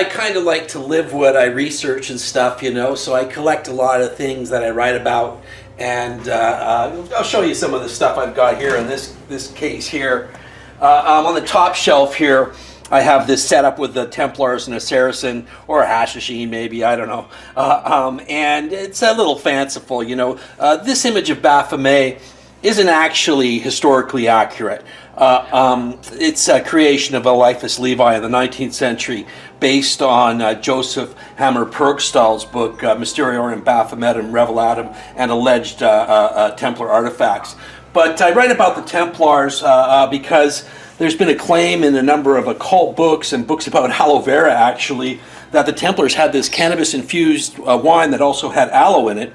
I kind of like to live what I research and stuff, so I collect a lot of things that I write about, and I'll show you some of the stuff I've got here in this case here. On the top shelf here, I have this set up with the Templars and a Saracen, or a Hashishin maybe, I don't know. And it's a little fanciful, This image of Baphomet isn't actually historically accurate. It's a creation of Elixirs Levi in the 19th century based on Joseph Hammer Purgstall's book Mysteriorium Baphometum Revelatum and alleged Templar artifacts. But I write about the Templars because there's been a claim in a number of occult books and books about aloe vera, actually, that the Templars had this cannabis-infused wine that also had aloe in it,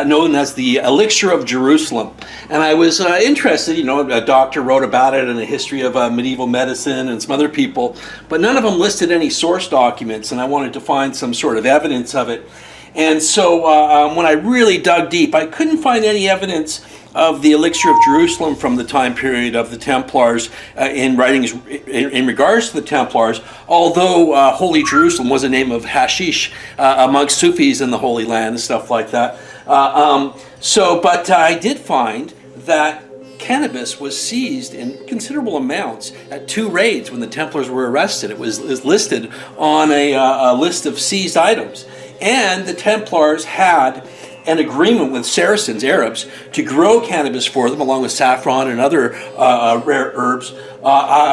known as the Elixir of Jerusalem. And I was interested, a doctor wrote about it in a history of medieval medicine and some other people, but none of them listed any source documents, and I wanted to find some sort of evidence of it. And so when I really dug deep, I couldn't find any evidence of the Elixir of Jerusalem from the time period of the Templars in writings in regards to the Templars, although Holy Jerusalem was a name of hashish amongst Sufis in the Holy Land and stuff like that. But I did find that cannabis was seized in considerable amounts at 2 raids when the Templars were arrested. It was listed on a list of seized items. And the Templars had an agreement with Saracens, Arabs, to grow cannabis for them, along with saffron and other rare herbs,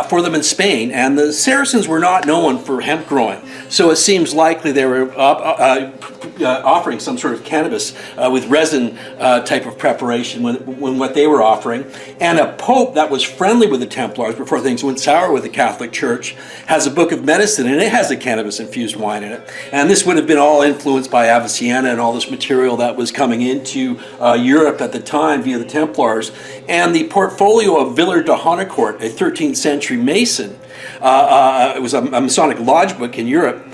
for them in Spain. And the Saracens were not known for hemp growing, so it seems likely they were offering some sort of cannabis with resin type of preparation when what they were offering. And a pope that was friendly with the Templars before things went sour with the Catholic Church has a book of medicine, and it has a cannabis-infused wine in it. And this would have been all influenced by Avicenna and all this material that was coming into Europe at the time via the Templars. And the portfolio of Villard de Honnecourt, a 13th century Mason, it was a Masonic lodge book in Europe.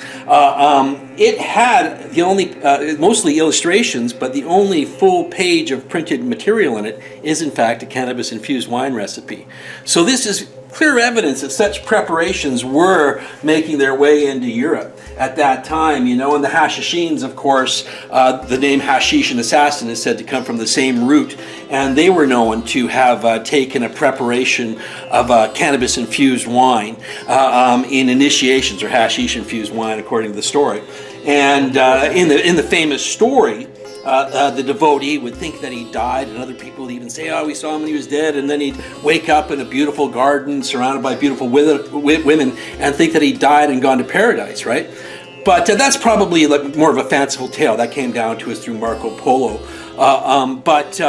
It had the only, mostly illustrations, but the only full page of printed material in it is in fact a cannabis-infused wine recipe. So this is clear evidence that such preparations were making their way into Europe at that time, and the Hashishins, of course, the name hashish and assassin is said to come from the same root, and they were known to have taken a preparation of cannabis-infused wine in initiations, or hashish-infused wine, according to the story. And in the famous story, the devotee would think that he died, and other people would even say, we saw him when he was dead, and then he'd wake up in a beautiful garden surrounded by beautiful women and think that he died and gone to paradise, right? But that's probably more of a fanciful tale. That came down to us through Marco Polo. But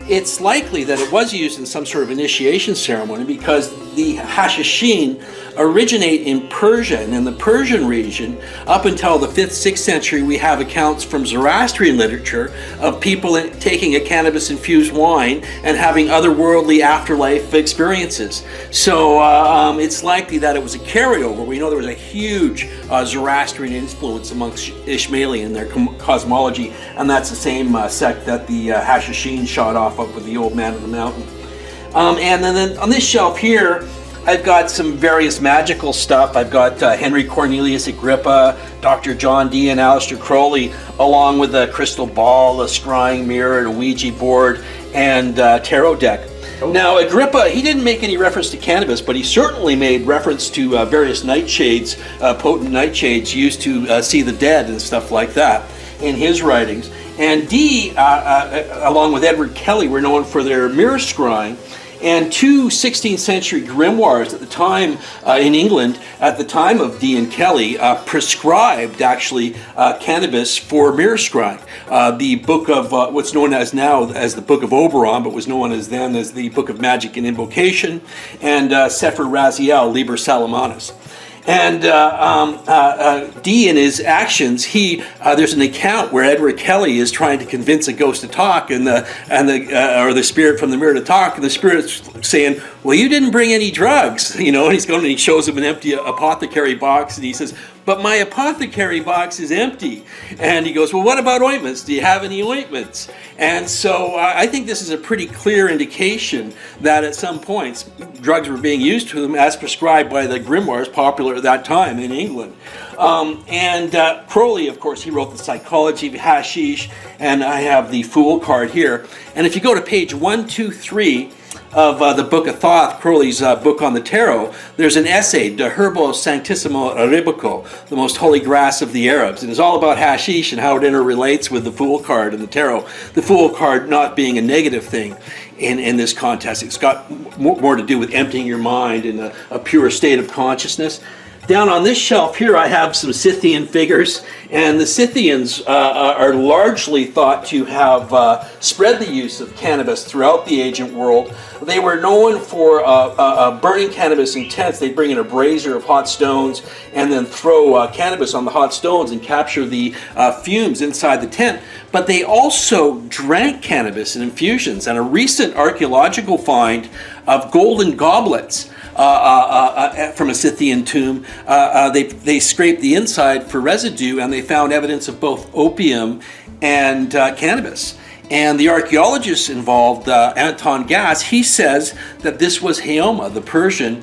it's likely that it was used in some sort of initiation ceremony, because the Hashishin originate in Persia, and in the Persian region, up until the 5th, 6th century, we have accounts from Zoroastrian literature of people taking a cannabis-infused wine and having otherworldly afterlife experiences. So it's likely that it was a carryover. We know there was a huge Zoroastrian influence amongst Ishmaeli in their cosmology, and that's the same sect that the Hashishin shot off of with the old man of the mountain. And then on this shelf here, I've got some various magical stuff. I've got Henry Cornelius Agrippa, Dr. John Dee, and Aleister Crowley, along with a crystal ball, a scrying mirror, a Ouija board, and tarot deck. Now, Agrippa, he didn't make any reference to cannabis, but he certainly made reference to various nightshades, potent nightshades used to see the dead and stuff like that in his writings. And Dee, along with Edward Kelly, were known for their mirror scrying. And 2 16th century grimoires at the time in England, at the time of Dee and Kelly, prescribed actually cannabis for mirror scrying. The book of what's known as now as the Book of Oberon, but was known as then as the Book of Magic and Invocation, and Sefer Raziel, Liber Salamanus. And Dee, in his actions, there's an account where Edward Kelly is trying to convince a ghost to talk, or the spirit from the mirror to talk, and the spirit's saying, "Well, you didn't bring any drugs," and he's going and he shows him an empty apothecary box, and he says, "But my apothecary box is empty." And he goes, "Well, what about ointments? Do you have any ointments?" And so I think this is a pretty clear indication that at some points drugs were being used to them as prescribed by the grimoires, popular popular at that time in England. Crowley, of course, he wrote The Psychology of Hashish, and I have the Fool card here. And if you go to page 123 of the Book of Thoth, Crowley's book on the tarot, there's an essay, De Herbo Sanctissimo Arabico, the most holy grass of the Arabs. And it's all about hashish and how it interrelates with the Fool card in the tarot. The Fool card not being a negative thing in this context. It's got more to do with emptying your mind in a pure state of consciousness. Down on this shelf here, I have some Scythian figures, and the Scythians are largely thought to have spread the use of cannabis throughout the ancient world. They were known for burning cannabis in tents. They'd bring in a brazier of hot stones and then throw cannabis on the hot stones and capture the fumes inside the tent. But they also drank cannabis in infusions, and a recent archaeological find of golden goblets from a Scythian tomb, they scraped the inside for residue, and they found evidence of both opium and cannabis. And the archaeologist involved, Anton Gass, he says that this was Haoma, the Persian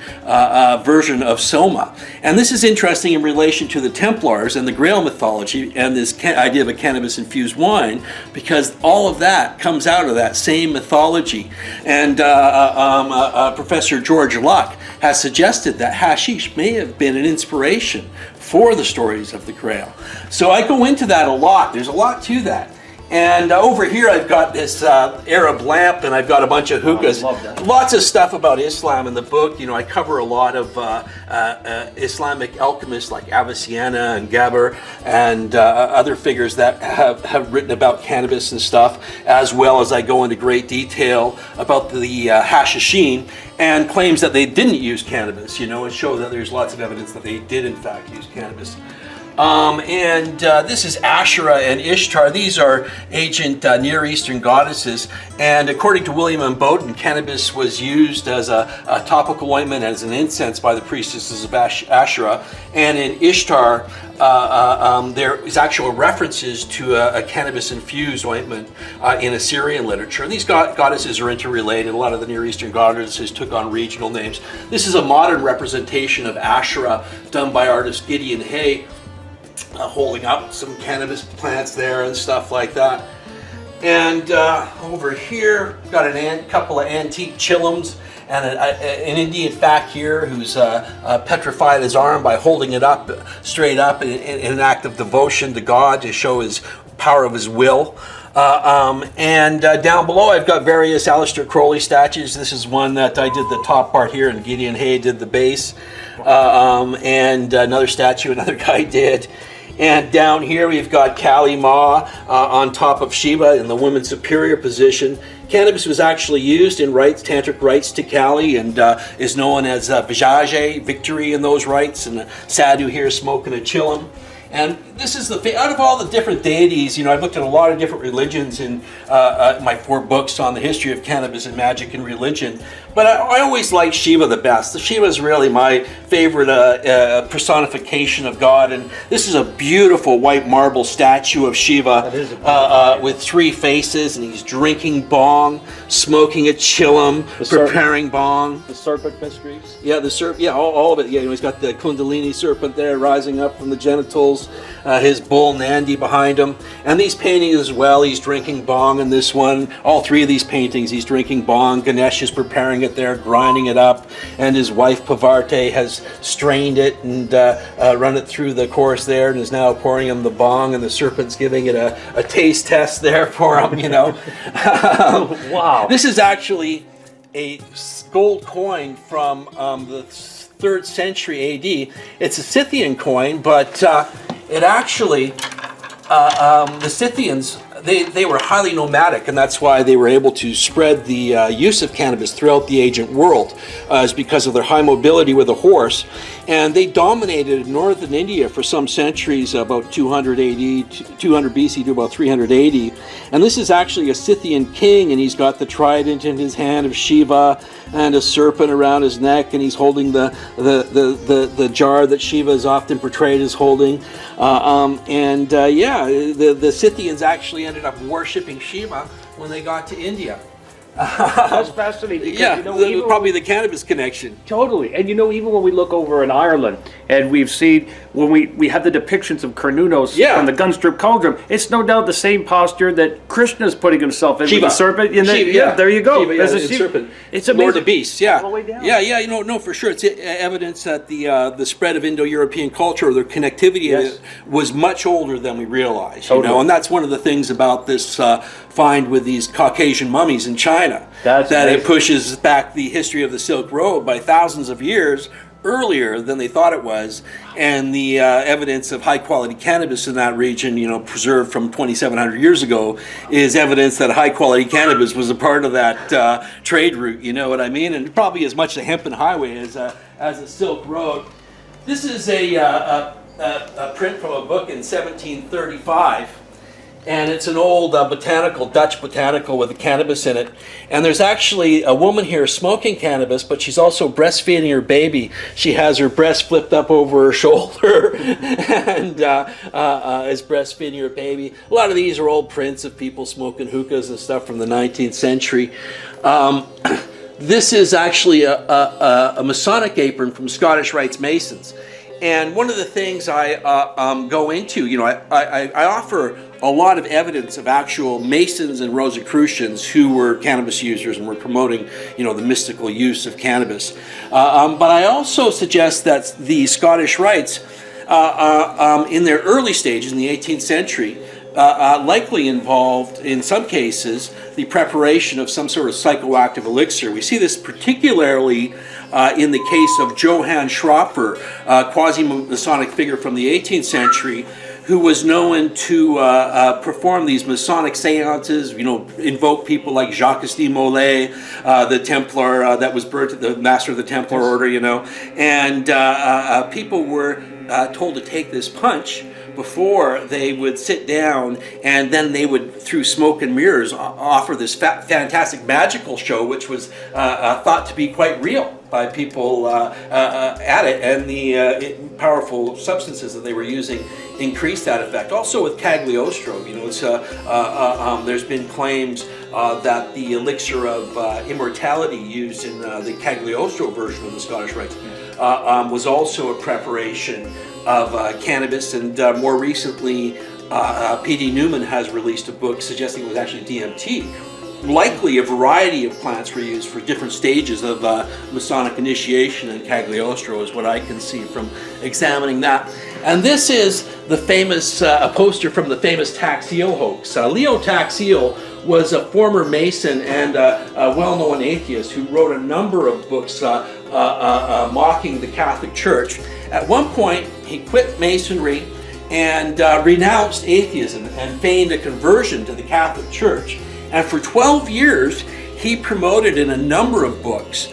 version of Soma. And this is interesting in relation to the Templars and the Grail mythology and this idea of a cannabis-infused wine, because all of that comes out of that same mythology. And Professor George Luck has suggested that hashish may have been an inspiration for the stories of the Grail. So I go into that a lot. There's a lot to that. And over here I've got this Arab lamp, and I've got a bunch of hookahs. Lots of stuff about Islam in the book. You know, I cover a lot of Islamic alchemists like Avicenna and Gaber and other figures that have written about cannabis and stuff, as well as I go into great detail about the Hashishin and claims that they didn't use cannabis, you know, and show that there's lots of evidence that they did in fact use cannabis. This is Asherah and Ishtar. These are ancient Near Eastern goddesses, and according to William M. Bowden, cannabis was used as a topical ointment, as an incense by the priestesses of Asherah. And in Ishtar, there is actual references to a cannabis-infused ointment in Assyrian literature. And these goddesses are interrelated. A lot of the Near Eastern goddesses took on regional names. This is a modern representation of Asherah done by artist Gideon Hay, holding up some cannabis plants there and stuff like that. And over here, got a couple of antique chillums and an Indian fakir who's petrified his arm by holding it up straight up in an act of devotion to God to show his power of his will. Down below I've got various Aleister Crowley statues. This is one that I did the top part here, and Gideon Hay did the base. And another statue another guy did. And down here we've got Kali Ma on top of Shiva in the women's superior position. Cannabis was actually used in rites, tantric rites to Kali, and is known as Vijaje, victory in those rites, and the sadhu here smoking a chillum. And this is out of all the different deities, you know, I've looked at a lot of different religions in my 4 books on the history of cannabis and magic and religion. But I always like Shiva the best. Shiva is really my favorite personification of God. And this is a beautiful white marble statue of Shiva with 3 faces, and he's drinking bong, smoking a chillum, preparing bong. The serpent mysteries? Yeah, the serpent. Yeah, all of it. Yeah, you know, he's got the Kundalini serpent there rising up from the genitals. His bull Nandi behind him. And these paintings as well, he's drinking bong in this one. All 3 of these paintings, he's drinking bong. Ganesh is preparing it there, grinding it up. And his wife Pavarte has strained it and run it through the course there and is now pouring him the bong, and the serpent's giving it a taste test there for him, you know. Wow. This is actually a gold coin from the 3rd century AD. It's a Scythian coin, but it actually, the Scythians, they were highly nomadic, and that's why they were able to spread the use of cannabis throughout the ancient world, is because of their high mobility with a horse. And they dominated northern India for some centuries, about 200 BC to about 380. And this is actually a Scythian king, and he's got the trident in his hand of Shiva and a serpent around his neck, and he's holding the jar that Shiva is often portrayed as holding. The Scythians actually ended up worshipping Shiva when they got to India. That's fascinating. Because, Yeah, you know, even probably the cannabis connection. totally. And you know, even when we look over in Ireland and we've seen when we have the depictions of Carnunos Yeah. from the Gunstrip Cauldron, it's no doubt the same posture that Krishna's putting himself in Shiva. with the serpent. And Shiva, yeah, there you go. Shiva, There's a the Shiva. serpent. It's Lord amazing. of Beasts, yeah. All the way down. Yeah, you know, no, for sure. It's evidence that the spread of Indo-European culture, or the connectivity Yes. was much older than we realize. You Totally. know, and that's one of the things about this find with these Caucasian mummies in China. That's that amazing. it pushes back the history of the Silk Road by thousands of years earlier than they thought it was, and the evidence of high quality cannabis in that region, you know, preserved from 2,700 years ago, is evidence that high quality cannabis was a part of that trade route. You know what I mean? And probably as much the Hempen Highway as the Silk Road. This is a print from a book in 1735. And it's an old Dutch botanical with a cannabis in it. And there's actually a woman here smoking cannabis, but she's also breastfeeding her baby. She has her breast flipped up over her shoulder and is breastfeeding her baby. A lot of these are old prints of people smoking hookahs and stuff from the 19th century. This is actually a Masonic apron from Scottish Rites Masons. And one of the things I go into, you know, I offer a lot of evidence of actual Masons and Rosicrucians who were cannabis users and were promoting, you know, the mystical use of cannabis. But I also suggest that the Scottish Rites, in their early stages in the 18th century, likely involved, in some cases, the preparation of some sort of psychoactive elixir. We see this particularly in the case of Johann Schropfer, quasi-Masonic figure from the 18th century, who was known to perform these Masonic seances, you know, invoke people like Jacques de Molay, the Templar that was burnt, the master of the Templar order, you know, and people were told to take this punch before they would sit down, and then they would, through smoke and mirrors, offer this fantastic magical show, which was thought to be quite real by people at it, and the powerful substances that they were using increased that effect. Also with Cagliostro, you know, it's there's been claims that the elixir of immortality used in the Cagliostro version of the Scottish Rites was also a preparation of cannabis, and more recently P.D. Newman has released a book suggesting it was actually DMT. Likely a variety of plants were used for different stages of Masonic initiation, and Cagliostro is what I can see from examining that. And this is the famous a poster from the famous Taxiel hoax. Leo Taxiel was a former Mason and a well-known atheist who wrote a number of books mocking the Catholic Church. At one point, he quit Masonry and renounced atheism and feigned a conversion to the Catholic Church. And for 12 years, he promoted in a number of books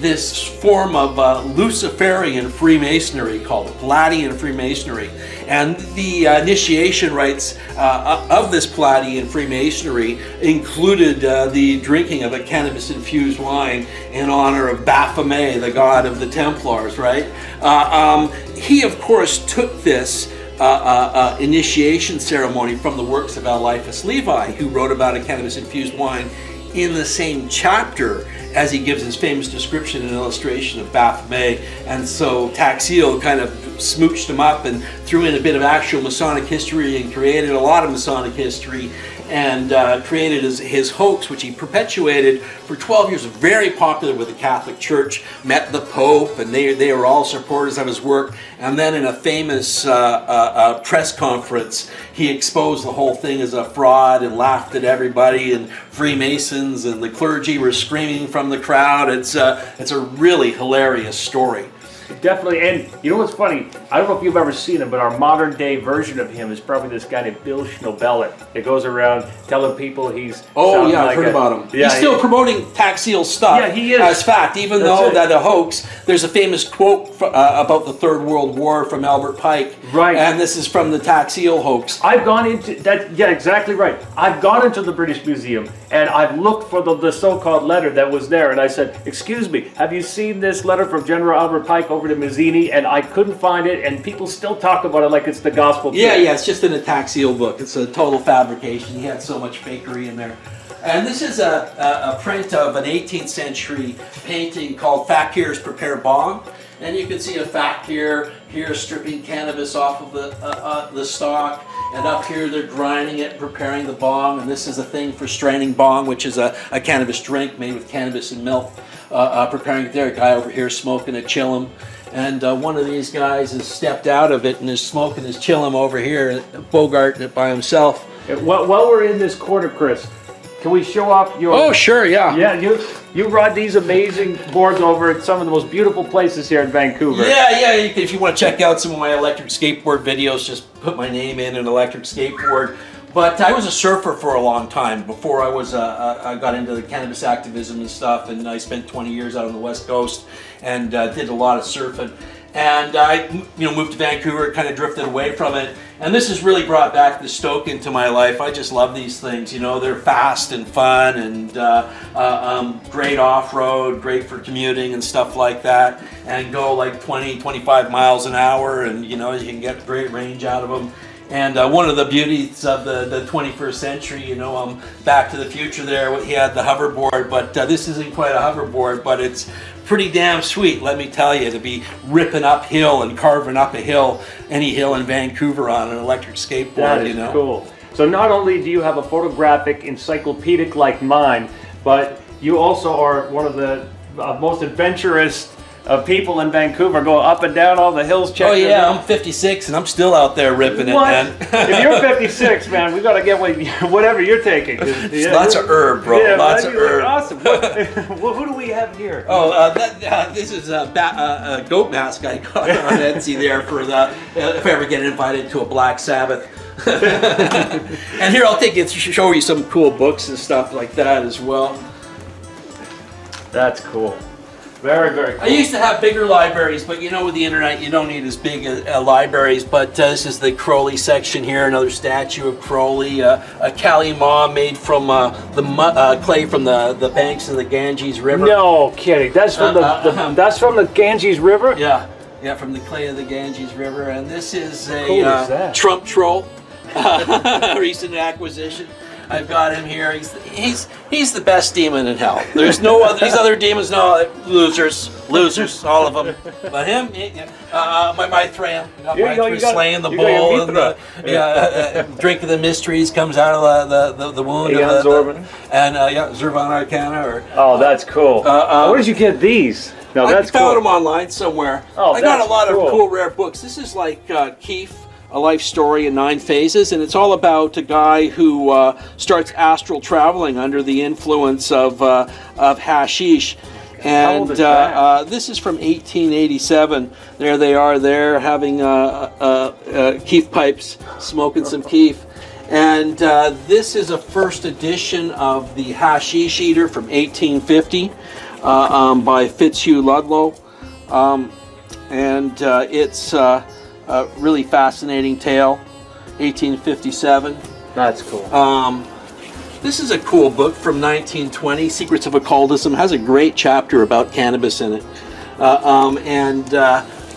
this form of Luciferian Freemasonry called Palladian Freemasonry. And the initiation rites of this Palladian Freemasonry included the drinking of a cannabis-infused wine in honor of Baphomet, the god of the Templars, right? He, of course, took this initiation ceremony from the works of Eliphas Levi, who wrote about a cannabis-infused wine in the same chapter as he gives his famous description and illustration of Baphomet. And so Taxiel kind of smooched him up and threw in a bit of actual Masonic history and created a lot of Masonic history, and created his hoax, which he perpetuated for 12 years, very popular with the Catholic Church, met the Pope, and they were all supporters of his work. And then in a famous press conference, he exposed the whole thing as a fraud and laughed at everybody, and Freemasons and the clergy were screaming from the crowd. It's a really hilarious story. Definitely, and you know what's funny? I don't know if you've ever seen him, but our modern day version of him is probably this guy named Bill Schnobellet. It goes around telling people he's... Oh yeah, I've heard about him. Yeah, he's still promoting Taxiel stuff. Yeah, he is. As fact, even That's though it. that a hoax, there's a famous quote about the Third World War from Albert Pike. Right. And this is from the Taxiel hoax. I've gone into that. Yeah, exactly right. I've gone into the British Museum and I've looked for the so-called letter that was there, and I said, "Excuse me, have you seen this letter from General Albert Pike over to Mazzini?" And I couldn't find it, and people still talk about it like it's the gospel. Yeah, it's just in a Taxiel book. It's a total fabrication. He had so much fakery in there. And this is a print of an 18th century painting called Fakirs Prepare Bong. And you can see a fakir here stripping cannabis off of the stalk. And up here they're grinding it, preparing the bong. And this is a thing for straining bong, which is a cannabis drink made with cannabis and milk. Preparing it there. A guy over here smoking a chillum. And one of these guys has stepped out of it and is smoking his chillum over here, bogarting it by himself. While we're in this corner, Chris, can we show off your... Oh, sure, yeah. Yeah, you run these amazing boards over at some of the most beautiful places here in Vancouver. Yeah, if you want to check out some of my electric skateboard videos, just put my name in an electric skateboard. But I was a surfer for a long time before I got into the cannabis activism and stuff, and I spent 20 years out on the West Coast and did a lot of surfing. And I moved to Vancouver, kind of drifted away from it. And this has really brought back the stoke into my life. I just love these things. They're fast and fun and great off-road, great for commuting and stuff like that. And go like 20, 25 miles an hour, and you can get great range out of them. And one of the beauties of the 21st century, Back to the Future there, he had the hoverboard, but this isn't quite a hoverboard, but it's pretty damn sweet, let me tell you, to be ripping uphill and carving up a hill, any hill in Vancouver on an electric skateboard. That is cool. So not only do you have a photographic encyclopedic like mine, but you also are one of the most adventurous people in Vancouver, go up and down all the hills. Oh yeah, I'm 56 and I'm still out there ripping it, man. If you're 56, man, we gotta get whatever you're taking. Lots of herb, bro. Yeah, lots of herb. Awesome. Who do we have here? Oh, this is a goat mask I got on Etsy there for if I ever get invited to a Black Sabbath. And here I'll show you some cool books and stuff like that as well. That's cool. Very, very cool. I used to have bigger libraries, but with the internet, you don't need as big libraries. But this is the Crowley section here, another statue of Crowley, a Kali Ma made from the clay from the banks of the Ganges River. No kidding. That's from that's from the Ganges River? Yeah, from the clay of the Ganges River. And this is a Trump troll, recent acquisition. I've got him here. He's the best demon in hell. There's no other. These other demons, no losers, all of them. But him, my Thram, slaying the bull, and drinking the mysteries comes out of the wound of Zurvan Arcana. Oh, that's cool. Where did you get these? No, I found them online somewhere. Oh, I got a lot of cool rare books. This is like Keith. A life story in 9 phases, and it's all about a guy who starts astral traveling under the influence of hashish. And this is from 1887. There they are there having keef pipes, smoking some keef. And this is a first edition of the Hashish Eater from 1850 by Fitzhugh Ludlow. It's a really fascinating tale, 1857. That's cool. This is a cool book from 1920, Secrets of Occultism. Has a great chapter about cannabis in it.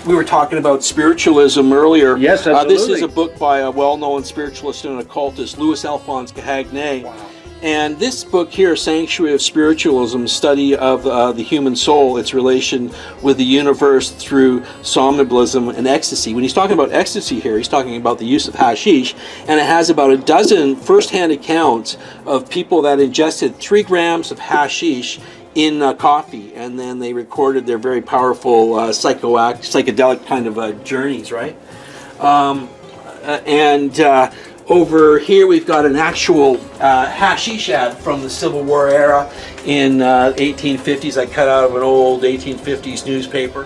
We were talking about spiritualism earlier. Yes, absolutely. This is a book by a well-known spiritualist and occultist, Louis Alphonse Cahagnet. Wow. And this book here, Sanctuary of Spiritualism, study of the human soul, its relation with the universe through somnambulism and ecstasy. When he's talking about ecstasy here, he's talking about the use of hashish, and it has about a dozen first-hand accounts of people that ingested 3 grams of hashish in coffee, and then they recorded their very powerful psychedelic kind of journeys, right? Over here we've got an actual hashish ad from the Civil War era in 1850s. I cut out of an old 1850s newspaper.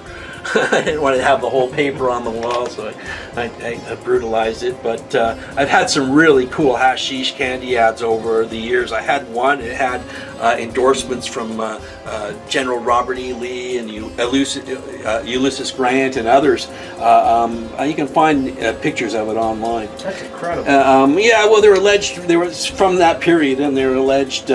I didn't want to have the whole paper on the wall, so I brutalized it. But I've had some really cool hashish candy ads over the years. I had one, it had endorsements from General Robert E. Lee and Ulysses Grant and others. You can find pictures of it online. That's incredible. Yeah, well, they're alleged, they were from that period, and they're alleged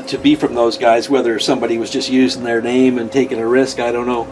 to be from those guys. Whether somebody was just using their name and taking a risk, I don't know.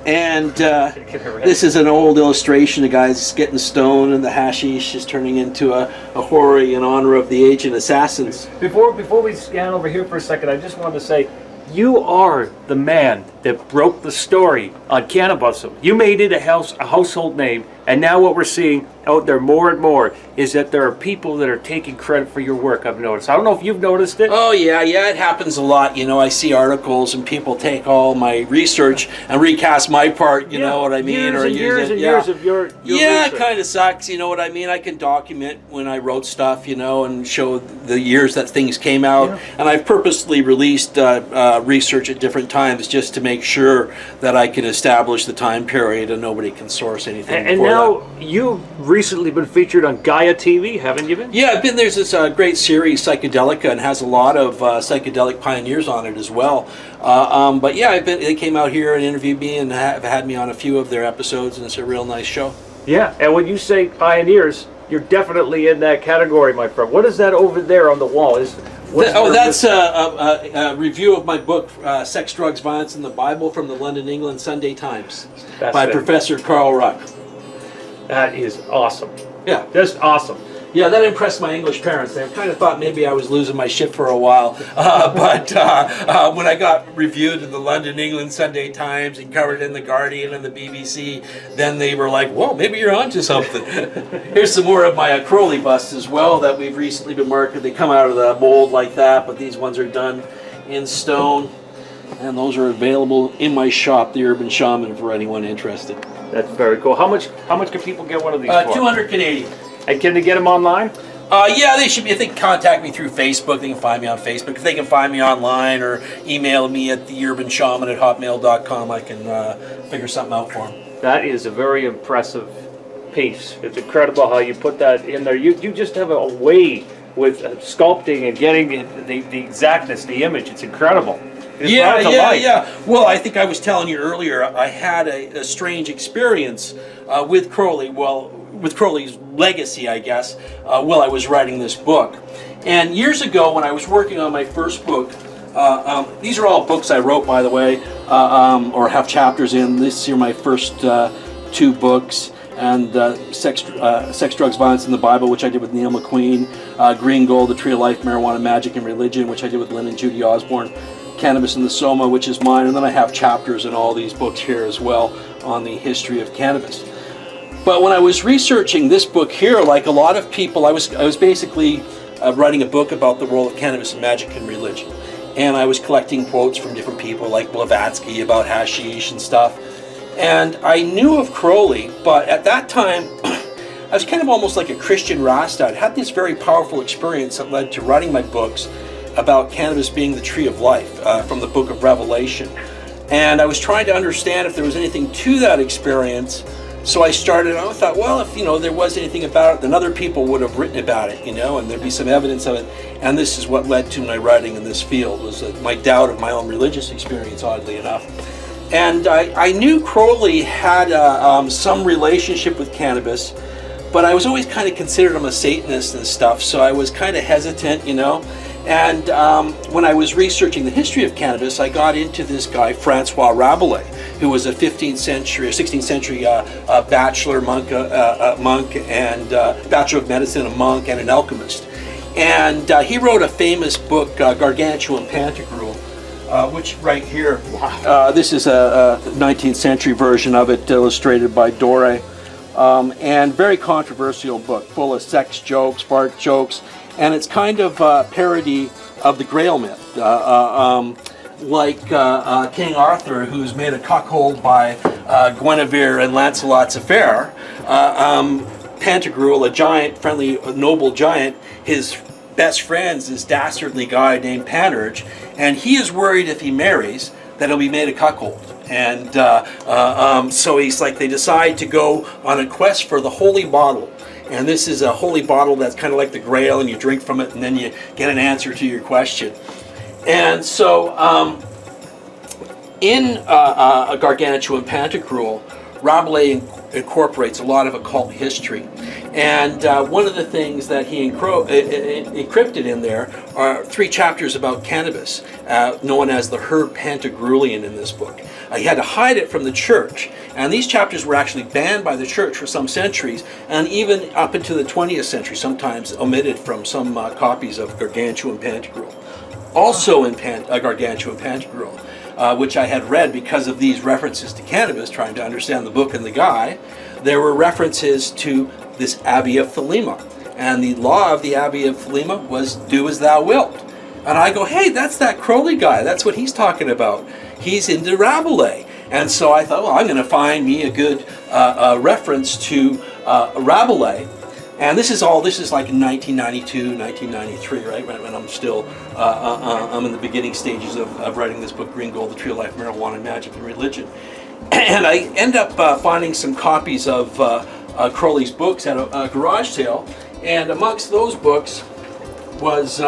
And this is an old illustration of guys getting stoned, and the hashish is turning into a hoary in honor of the ancient assassins. Before we scan over here for a second, I just wanted to say, you are the man that broke the story on cannabis. You made it a household name, and now what we're seeing out there more and more is that there are people that are taking credit for your work, I've noticed. I don't know if you've noticed it. Oh, yeah, it happens a lot. You know, I see articles and people take all my research and recast my part, you know what I mean? Years or and years and years of your yeah, research. it kind of sucks, you know what I mean? I can document when I wrote stuff, you know, and show the years that things came out. Yeah. And I've purposely released research at different times just to make sure that I can establish the time period and nobody can source anything. And now you've recently been featured on Gaia TV, haven't you been? Yeah, I've been. There's this great series, Psychedelica, and has a lot of psychedelic pioneers on it as well. But yeah, they came out here and interviewed me and have had me on a few of their episodes, and it's a real nice show. Yeah, and when you say pioneers, you're definitely in that category, my friend. What is that over there on the wall? That's a review of my book, Sex, Drugs, Violence in the Bible, from the London, England Sunday Times by Professor Carl Ruck. That is awesome. Yeah. Just awesome. Yeah, that impressed my English parents. They kind of thought maybe I was losing my shit for a while. But when I got reviewed in the London, England Sunday Times and covered in the Guardian and the BBC, then they were like, whoa, maybe you're onto something. Here's some more of my Crowley busts as well that we've recently been marketed. They come out of the mold like that, but these ones are done in stone. And those are available in my shop, The Urban Shaman, for anyone interested. That's very cool. How much can people get one of these for? 200 Canadian. And can they get them online? Yeah, they should be. If they can contact me through Facebook, they can find me on Facebook. If they can find me online or email me at theurbanshaman@hotmail.com, I can figure something out for them. That is a very impressive piece. It's incredible how you put that in there. You just have a way with sculpting and getting the exactness, the image. It's incredible. It's Yeah. Well, I think I was telling you earlier, I had a strange experience with Crowley. Well, with Crowley's legacy, I guess, while I was writing this book. And years ago, when I was working on my first book, these are all books I wrote, by the way, or have chapters in. These are my first two books. And Sex, Drugs, Violence in the Bible, which I did with Neil McQueen. Green Gold, The Tree of Life, Marijuana, Magic, and Religion, which I did with Lynn and Judy Osborne. Cannabis and the Soma, which is mine. And then I have chapters in all these books here as well on the history of cannabis. But when I was researching this book here, like a lot of people, I was basically writing a book about the role of cannabis and magic and religion. And I was collecting quotes from different people like Blavatsky about hashish and stuff. And I knew of Crowley, but at that time, I was kind of almost like a Christian Rasta. I'd had this very powerful experience that led to writing my books about cannabis being the tree of life from the book of Revelation. And I was trying to understand if there was anything to that experience. So I thought, well, if there was anything about it, then other people would have written about it, and there'd be some evidence of it. And this is what led to my writing in this field, was my doubt of my own religious experience, oddly enough. And I knew Crowley had some relationship with cannabis, but I was always kind of considered him a Satanist and stuff, so I was kind of hesitant, And when I was researching the history of cannabis, I got into this guy, Francois Rabelais, who was a 15th century or 16th century bachelor monk and bachelor of medicine, a monk, and an alchemist. And he wrote a famous book, Gargantua Pantagruel, which right here, this is a 19th century version of it, illustrated by Doré, and very controversial book, full of sex jokes, fart jokes, and it's kind of a parody of the Grail myth, like King Arthur, who's made a cuckold by Guinevere and Lancelot's affair. Pantagruel, a giant, friendly, noble giant, his best friend's this dastardly guy named Panurge, and he is worried if he marries that he'll be made a cuckold. And so they decide to go on a quest for the holy bottle. And this is a holy bottle that's kind of like the Grail, and you drink from it and then you get an answer to your question. And so in Gargantua and Pantagruel, Rabelais incorporates a lot of occult history. And one of the things that he encrypted in there are 3 chapters about cannabis, known as the herb Pantagruelian in this book. He had to hide it from the church. And these chapters were actually banned by the church for some centuries, and even up into the 20th century, sometimes omitted from some copies of Gargantua and Pantagruel. Also in Gargantua and Pantagruel, which I had read because of these references to cannabis, trying to understand the book and the guy, there were references to this Abbey of Thelema. And the law of the Abbey of Thelema was do as thou wilt. And I go, hey, that's that Crowley guy. That's what he's talking about. He's into Rabelais. And so I thought, well, I'm going to find me a good reference to Rabelais. And this is like in 1992, 1993, right? When I'm still, I'm in the beginning stages of writing this book, Green Gold, The Tree of Life, Marijuana, Magic, and Religion. And I end up finding some copies of Crowley's books at a garage sale. And amongst those books was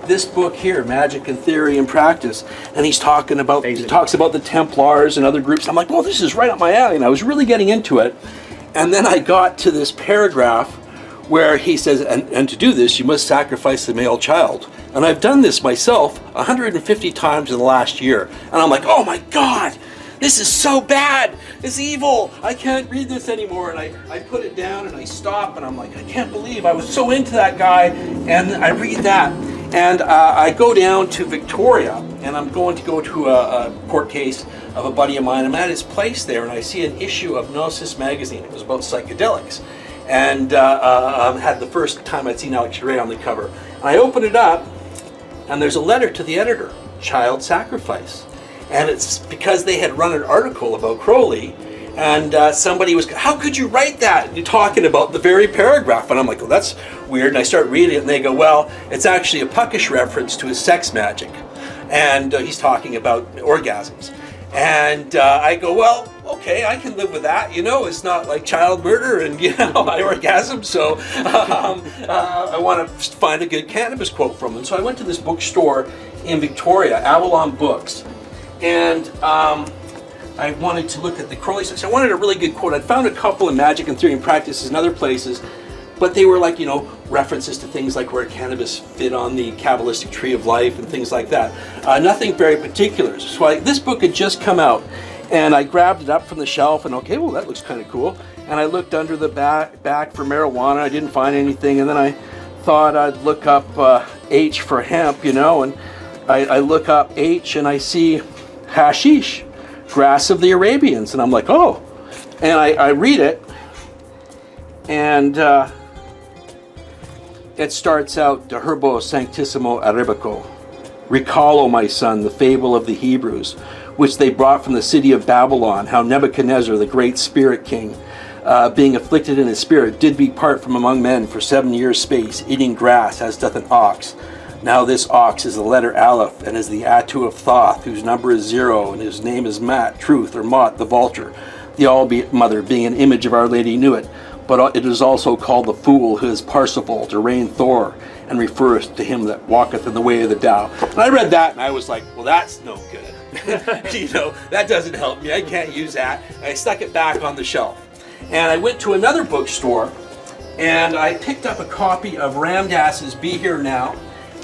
this book here, Magic and Theory and Practice. And he talks about the Templars and other groups. I'm like, well, this is right up my alley. And I was really getting into it. And then I got to this paragraph where he says, and to do this, you must sacrifice the male child. And I've done this myself 150 times in the last year. And I'm like, oh my God, this is so bad. It's evil. I can't read this anymore. And I put it down and I stop and I'm like, I can't believe I was so into that guy. And I read that. And I go down to Victoria and I'm going to go to a court case of a buddy of mine. I'm at his place there and I see an issue of Gnosis magazine. It was about psychedelics. And had the first time I'd seen Elixirs on the cover. And I open it up, and there's a letter to the editor, child sacrifice. And it's because they had run an article about Crowley, and somebody was, how could you write that? And you're talking about the very paragraph. And I'm like, well, that's weird. And I start reading it, and they go, well, it's actually a puckish reference to his sex magic. And he's talking about orgasms. And I go, well, okay, I can live with that. You know, it's not like child murder and, you know, orgasm. So I want to find a good cannabis quote from him. So I went to this bookstore in Victoria, Avalon Books. And I wanted to look at the Crowley section. I wanted a really good quote. I'd found a couple in Magic and Theory and Practices and other places. But they were like, you know, references to things like where cannabis fit on the Kabbalistic tree of life and things like that. Nothing very particular. So this book had just come out, and I grabbed it up from the shelf, and okay, well, that looks kind of cool. And I looked under the back for marijuana. I didn't find anything, and then I thought I'd look up H for hemp, you know, and I look up H, and I see hashish, grass of the Arabians, and I'm like, oh. And I read it, and it starts out, De Herbo Sanctissimo Arabico. Recall, O my son, the fable of the Hebrews, which they brought from the city of Babylon, how Nebuchadnezzar, the great spirit king, being afflicted in his spirit, did depart from among men for 7 years' space, eating grass, as doth an ox. Now this ox is the letter Aleph, and is the Atu of Thoth, whose number is 0, and whose name is Mat, Truth, or Mot, the vulture. The All-Mother, being an image of Our Lady, knew it. But it is also called the fool, who is Parsifal, to reign Thor, and refers to him that walketh in the way of the Tao. And I read that, and I was like, well, that's no good. You know, that doesn't help me. I can't use that. And I stuck it back on the shelf. And I went to another bookstore, and I picked up a copy of Ram Dass's Be Here Now,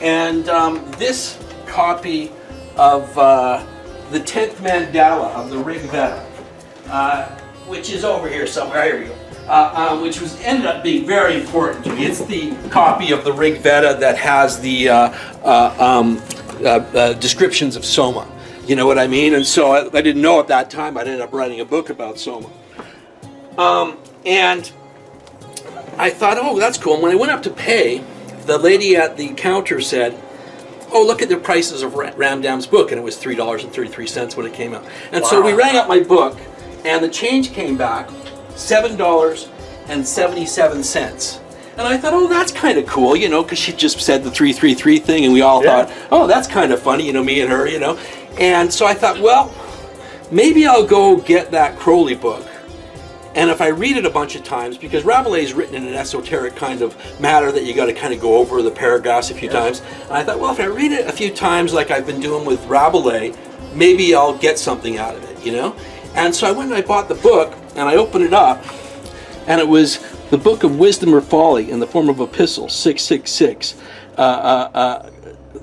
and this copy of the 10th Mandala of the Rig Veda, which is over here somewhere. Here we go. Which ended up being very important to me. It's the copy of the Rig Veda that has the descriptions of Soma. You know what I mean? And so I didn't know at that time. I ended up writing a book about Soma. And I thought, oh, that's cool. And when I went up to pay, the lady at the counter said, oh, look at the prices of Ramdam's book. And it was $3.33 when it came out. And so we rang up my book, and the change came back, $7.77. And I thought, oh, that's kind of cool, you know, because she just said the 333 thing, and we all thought, oh, that's kind of funny, you know, me and her, you know. And so I thought, well, maybe I'll go get that Crowley book. And if I read it a bunch of times, because Rabelais is written in an esoteric kind of matter that you got to kind of go over the paragraphs a few times. And I thought, well, if I read it a few times like I've been doing with Rabelais, maybe I'll get something out of it, you know. And so I went and I bought the book, and I opened it up, and it was the Book of Wisdom or Folly in the form of epistle, 666.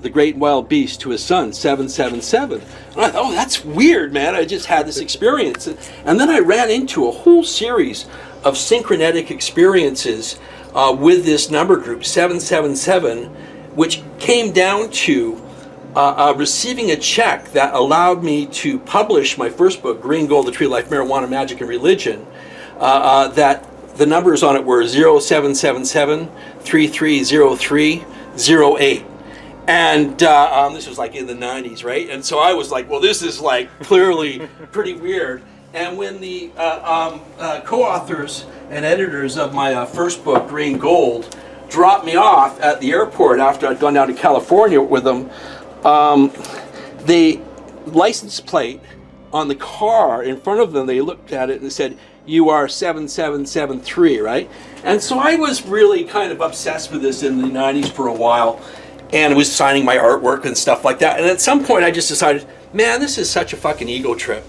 The Great Wild Beast to his son, 777. And I thought, oh, that's weird, man. I just had this experience. And then I ran into a whole series of synchronetic experiences with this number group, 777, which came down to receiving a check that allowed me to publish my first book, Green Gold, The Tree of Life, Marijuana, Magic, and Religion, that the numbers on it were 0777 3303 08. And this was like in the 90s, right? And so I was like, well, this is like clearly pretty weird. And when the co-authors and editors of my first book, Green Gold, dropped me off at the airport after I'd gone down to California with them, the license plate on the car in front of them, they looked at it and said, you are 7773, right? And so I was really kind of obsessed with this in the 90s for a while. And I was signing my artwork and stuff like that. And at some point I just decided, man, this is such a fucking ego trip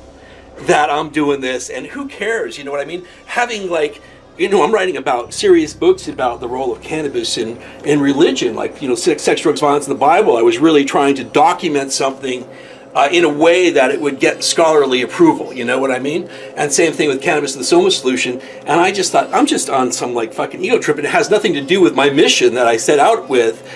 that I'm doing this. And who cares? You know what I mean? Having like, you know, I'm writing about serious books about the role of cannabis in religion, like, you know, sex, drugs, violence in the Bible. I was really trying to document something in a way that it would get scholarly approval, you know what I mean? And same thing with Cannabis and the Soma Solution. And I just thought, I'm just on some like fucking ego trip. And it has nothing to do with my mission that I set out with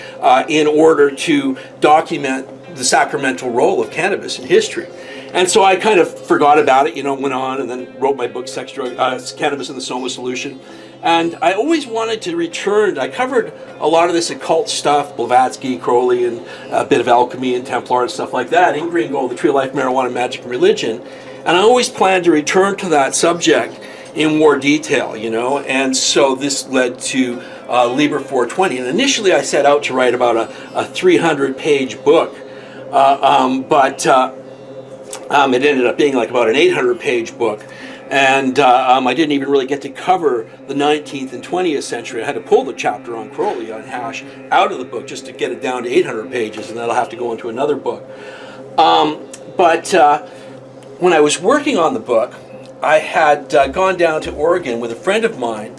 in order to document the sacramental role of cannabis in history. And so I kind of forgot about it, you know, went on and then wrote my book, Cannabis and the Soma Solution. And I always wanted to return. I covered a lot of this occult stuff, Blavatsky, Crowley, and a bit of alchemy and Templar and stuff like that, in Green Gold, The Tree of Life, Marijuana, Magic, and Religion. And I always planned to return to that subject in more detail, you know. And so this led to Liber 420. And initially I set out to write about a 300-page book, but it ended up being like about an 800-page book. And I didn't even really get to cover the 19th and 20th century. I had to pull the chapter on Crowley, on Hash, out of the book just to get it down to 800 pages, and that'll have to go into another book. But when I was working on the book, I had gone down to Oregon with a friend of mine,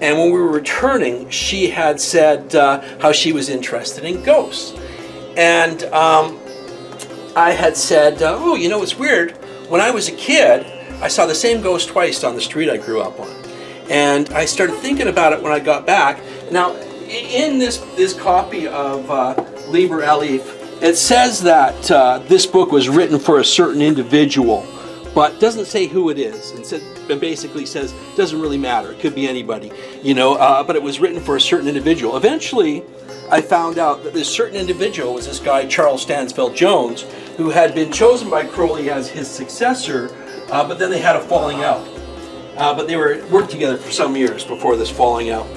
and when we were returning, she had said how she was interested in ghosts. And I had said, oh, you know, it's weird. When I was a kid, I saw the same ghost twice on the street I grew up on. And I started thinking about it when I got back. Now, in this copy of Liber Aleph, it says that this book was written for a certain individual, but doesn't say who it is. And basically says, doesn't really matter. It could be anybody, you know, but it was written for a certain individual. Eventually, I found out that this certain individual was this guy, Charles Stansfeld Jones, who had been chosen by Crowley as his successor, but then they had a falling out. But they worked together for some years before this falling out.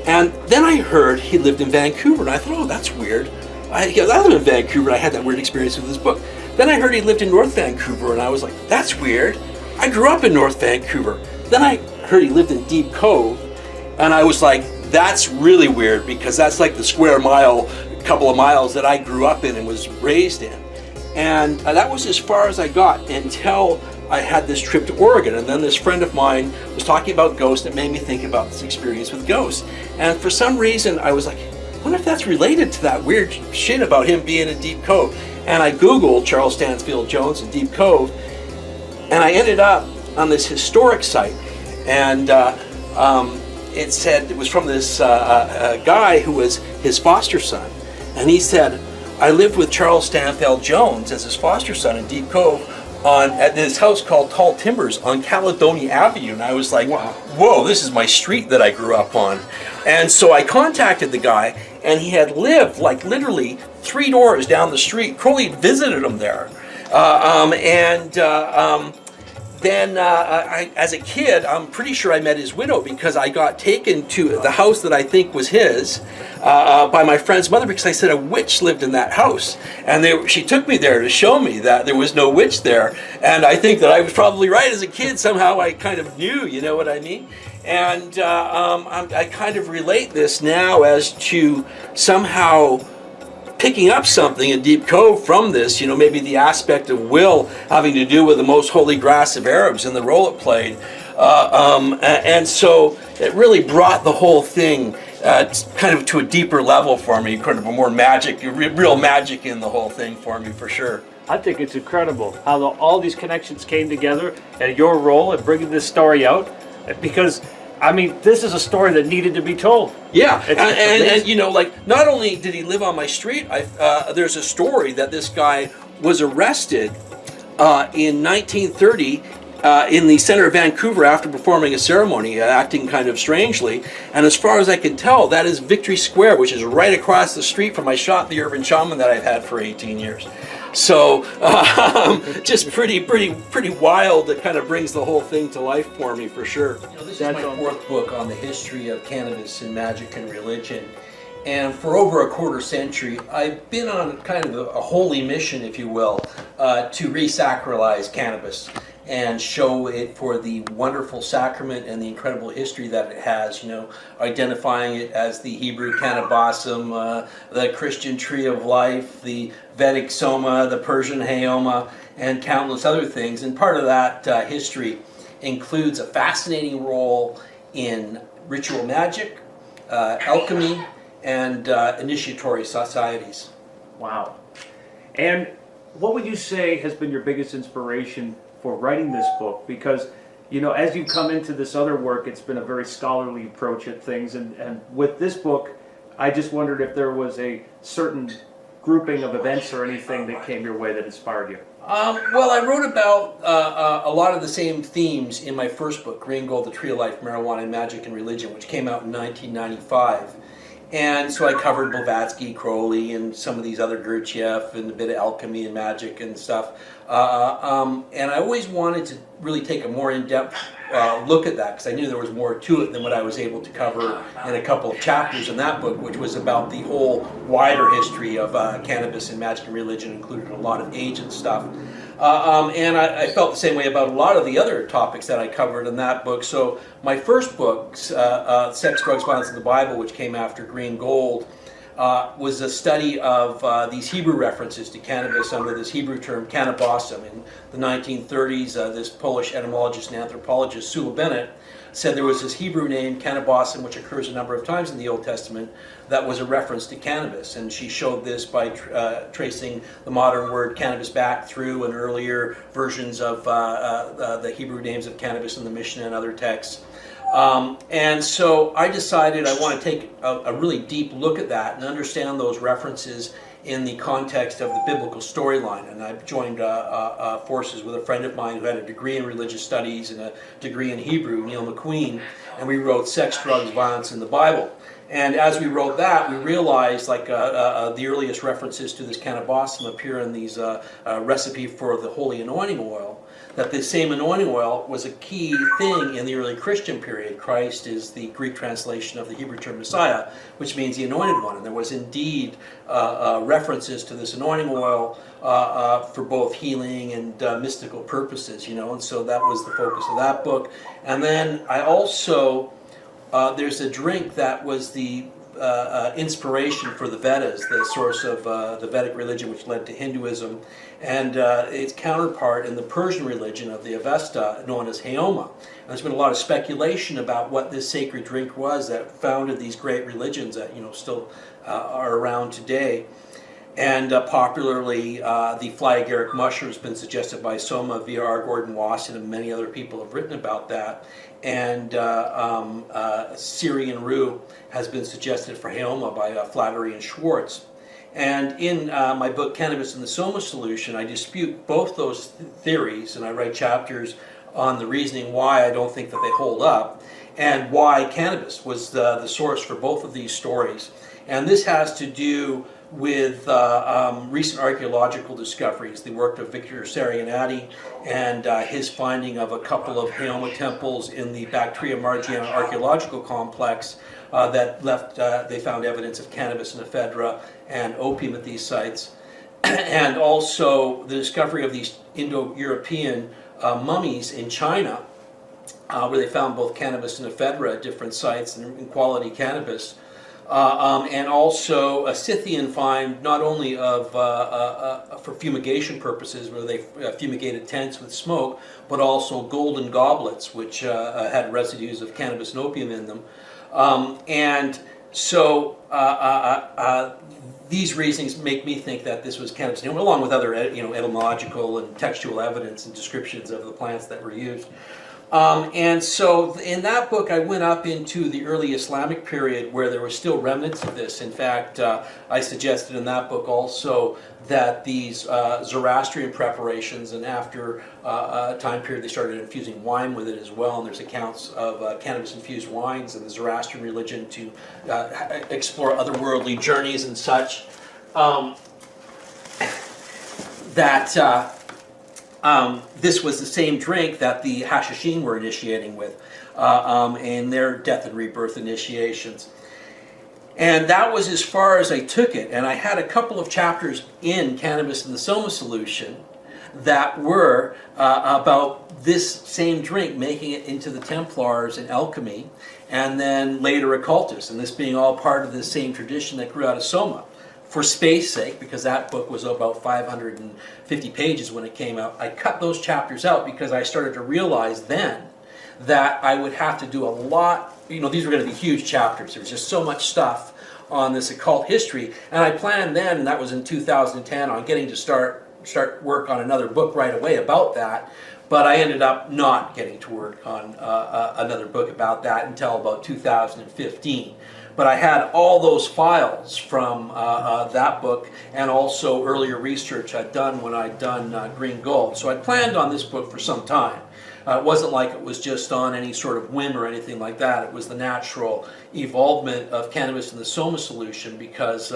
And then I heard he lived in Vancouver, and I thought, oh, that's weird. I live in Vancouver, and I had that weird experience with this book. Then I heard he lived in North Vancouver, and I was like, that's weird. I grew up in North Vancouver. Then I heard he lived in Deep Cove, and I was like, that's really weird, because that's like the square mile, couple of miles that I grew up in and was raised in. And that was as far as I got until I had this trip to Oregon. And then this friend of mine was talking about ghosts, and it made me think about this experience with ghosts. And for some reason, I was like, I wonder if that's related to that weird shit about him being in Deep Cove. And I Googled Charles Stansfield Jones in Deep Cove, and I ended up on this historic site. And it said, it was from this guy who was his foster son. And he said, I lived with Charles Stansfield Jones as his foster son in Deep Cove at this house called Tall Timbers on Caledonia Avenue. And I was like, wow, whoa, this is my street that I grew up on. And so I contacted the guy, and he had lived like literally 3 doors down the street. Crowley had visited him there. Then as a kid, I'm pretty sure I met his widow, because I got taken to the house that I think was his by my friend's mother, because I said a witch lived in that house. And she took me there to show me that there was no witch there. And I think that I was probably right as a kid. Somehow I kind of knew, you know what I mean? And I kind of relate this now as to somehow picking up something in Deep Cove from this, maybe the aspect of will having to do with the most holy grass of Arabs and the role it played. And so it really brought the whole thing kind of to a deeper level for me, kind of a more real magic in the whole thing for me, for sure. I think it's incredible how all these connections came together and your role in bringing this story out, because this is a story that needed to be told. Yeah, and like, not only did he live on my street, there's a story that this guy was arrested in 1930 in the center of Vancouver after performing a ceremony, acting kind of strangely. And as far as I can tell, that is Victory Square, which is right across the street from my shop, The Urban Shaman, that I've had for 18 years. So just pretty wild. That kind of brings the whole thing to life for me, for sure. This is my fourth book on the history of cannabis and magic and religion. And for over a quarter century, I've been on kind of a holy mission, if you will, to re-sacralize cannabis and show it for the wonderful sacrament and the incredible history that it has, identifying it as the Hebrew cannabosum, the Christian tree of life, the Vedic soma, the Persian hayoma, and countless other things. And part of that history includes a fascinating role in ritual magic, alchemy, and initiatory societies. Wow. And what would you say has been your biggest inspiration for writing this book? Because, as you come into this other work, it's been a very scholarly approach at things. And with this book, I just wondered if there was a certain grouping of events or anything that came your way that inspired you. Well, I wrote about a lot of the same themes in my first book, Green Gold, The Tree of Life, Marijuana, and Magic and Religion, which came out in 1995. And so I covered Blavatsky, Crowley, and some of these other Gurdjieff, and a bit of alchemy and magic and stuff. And I always wanted to really take a more in-depth look at that, because I knew there was more to it than what I was able to cover in a couple of chapters in that book, which was about the whole wider history of cannabis and magic and religion, included a lot of ancient stuff. And I felt the same way about a lot of the other topics that I covered in that book. So my first book, Sex, Drugs, Violence, and the Bible, which came after Green Gold, was a study of these Hebrew references to cannabis under this Hebrew term cannabosum. In the 1930s, this Polish etymologist and anthropologist, Bennett, said there was this Hebrew name, cannabosum, which occurs a number of times in the Old Testament, that was a reference to cannabis. And she showed this by tracing the modern word cannabis back through and earlier versions of the Hebrew names of cannabis in the Mishnah and other texts. And so I decided I want to take a really deep look at that and understand those references in the context of the biblical storyline. And I joined forces with a friend of mine who had a degree in religious studies and a degree in Hebrew, Neil McQueen, and we wrote Sex, Drugs, Violence, in the Bible. And as we wrote that, we realized the earliest references to this cannabosum appear in these recipe for the holy anointing oil, that the same anointing oil was a key thing in the early Christian period. Christ is the Greek translation of the Hebrew term Messiah, which means the anointed one. And there was indeed references to this anointing oil for both healing and mystical purposes, and so that was the focus of that book. And then I also, there's a drink that was the inspiration for the Vedas, the source of the Vedic religion, which led to Hinduism, and its counterpart in the Persian religion of the Avesta, known as Hayoma. And there's been a lot of speculation about what this sacred drink was that founded these great religions that still are around today. And popularly, the fly agaric mushroom has been suggested by Soma via R. Gordon Wasson, and many other people have written about that. And Syrian rue has been suggested for Hayoma by Flattery and Schwartz. And in my book, Cannabis and the Soma Solution, I dispute both those theories, and I write chapters on the reasoning why I don't think that they hold up, and why cannabis was the source for both of these stories. And this has to do with recent archaeological discoveries, the work of Victor Sarianati and his finding of a couple of Hayoma temples in the Bactria Margiana archaeological complex that left, they found evidence of cannabis and ephedra and opium at these sites. And also the discovery of these Indo-European mummies in China, where they found both cannabis and ephedra at different sites and quality cannabis. and also a Scythian find, not only of for fumigation purposes, where they fumigated tents with smoke, but also golden goblets, which had residues of cannabis and opium in them. And so these reasonings make me think that this was cannabis, along with other etymological and textual evidence and descriptions of the plants that were used. And so in that book, I went up into the early Islamic period where there were still remnants of this. In fact, I suggested in that book also that these Zoroastrian preparations, and after a time period they started infusing wine with it as well, and there's accounts of cannabis-infused wines in the Zoroastrian religion to explore otherworldly journeys and such, this was the same drink that the Hashashin were initiating with in their death and rebirth initiations. And that was as far as I took it. And I had a couple of chapters in Cannabis and the Soma Solution that were about this same drink making it into the Templars and alchemy, and then later occultists, and this being all part of the same tradition that grew out of Soma. For space sake, because that book was about 550 pages when it came out, I cut those chapters out because I started to realize then that I would have to do a lot, these were going to be huge chapters. There was just so much stuff on this occult history, and I planned then, and that was in 2010, on getting to start work on another book right away about that, but I ended up not getting to work on another book about that until about 2015. But I had all those files from that book and also earlier research I'd done when I'd done Green Gold. So I planned on this book for some time. It wasn't like it was just on any sort of whim or anything like that. It was the natural evolvement of Cannabis and the Soma Solution, because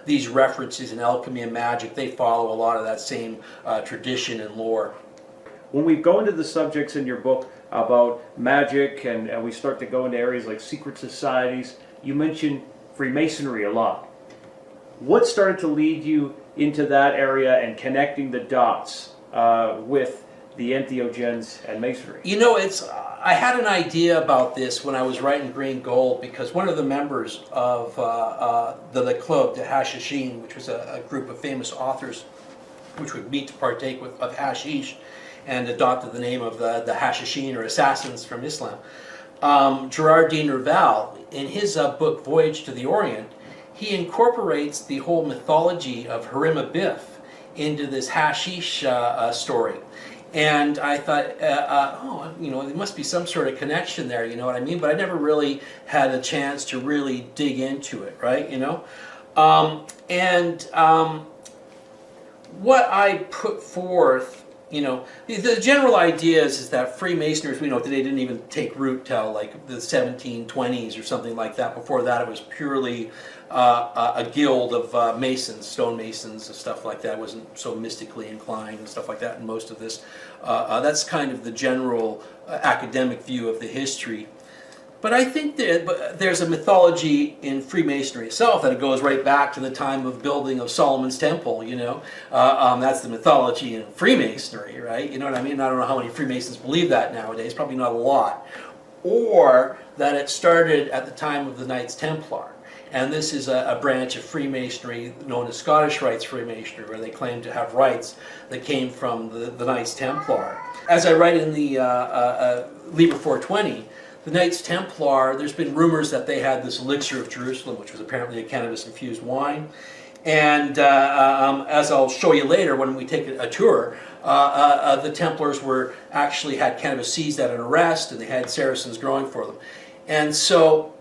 these references in alchemy and magic, they follow a lot of that same tradition and lore. When we go into the subjects in your book about magic and we start to go into areas like secret societies, you mentioned Freemasonry a lot. What started to lead you into that area and connecting the dots with the entheogens and masonry? I had an idea about this when I was writing Green Gold, because one of the members of the Club de Hashashin, which was a group of famous authors which would meet to partake of hashish and adopted the name of the Hashashin, or assassins from Islam, Gerard de Nerval, in his book Voyage to the Orient, he incorporates the whole mythology of Harim Abif into this hashish story. And I thought, there must be some sort of connection there, you know what I mean? But I never really had a chance to really dig into it, right? What I put forth, the general idea is that Freemasonry, as we know today, didn't even take root till like the 1720s or something like that. Before that, it was purely a guild of masons, stonemasons, and stuff like that. It wasn't so mystically inclined and stuff like that. And most of this, that's kind of the general academic view of the history. But I think that there's a mythology in Freemasonry itself that it goes right back to the time of building of Solomon's Temple, That's the mythology in Freemasonry, right? You know what I mean? I don't know how many Freemasons believe that nowadays, probably not a lot. Or that it started at the time of the Knights Templar. And this is a branch of Freemasonry known as Scottish Rites Freemasonry, where they claim to have rights that came from the Knights Templar. As I write in the Liber 420, the Knights Templar, there's been rumors that they had this elixir of Jerusalem, which was apparently a cannabis-infused wine. And as I'll show you later when we take a tour, the Templars actually had cannabis seized at an arrest, and they had Saracens growing for them. And so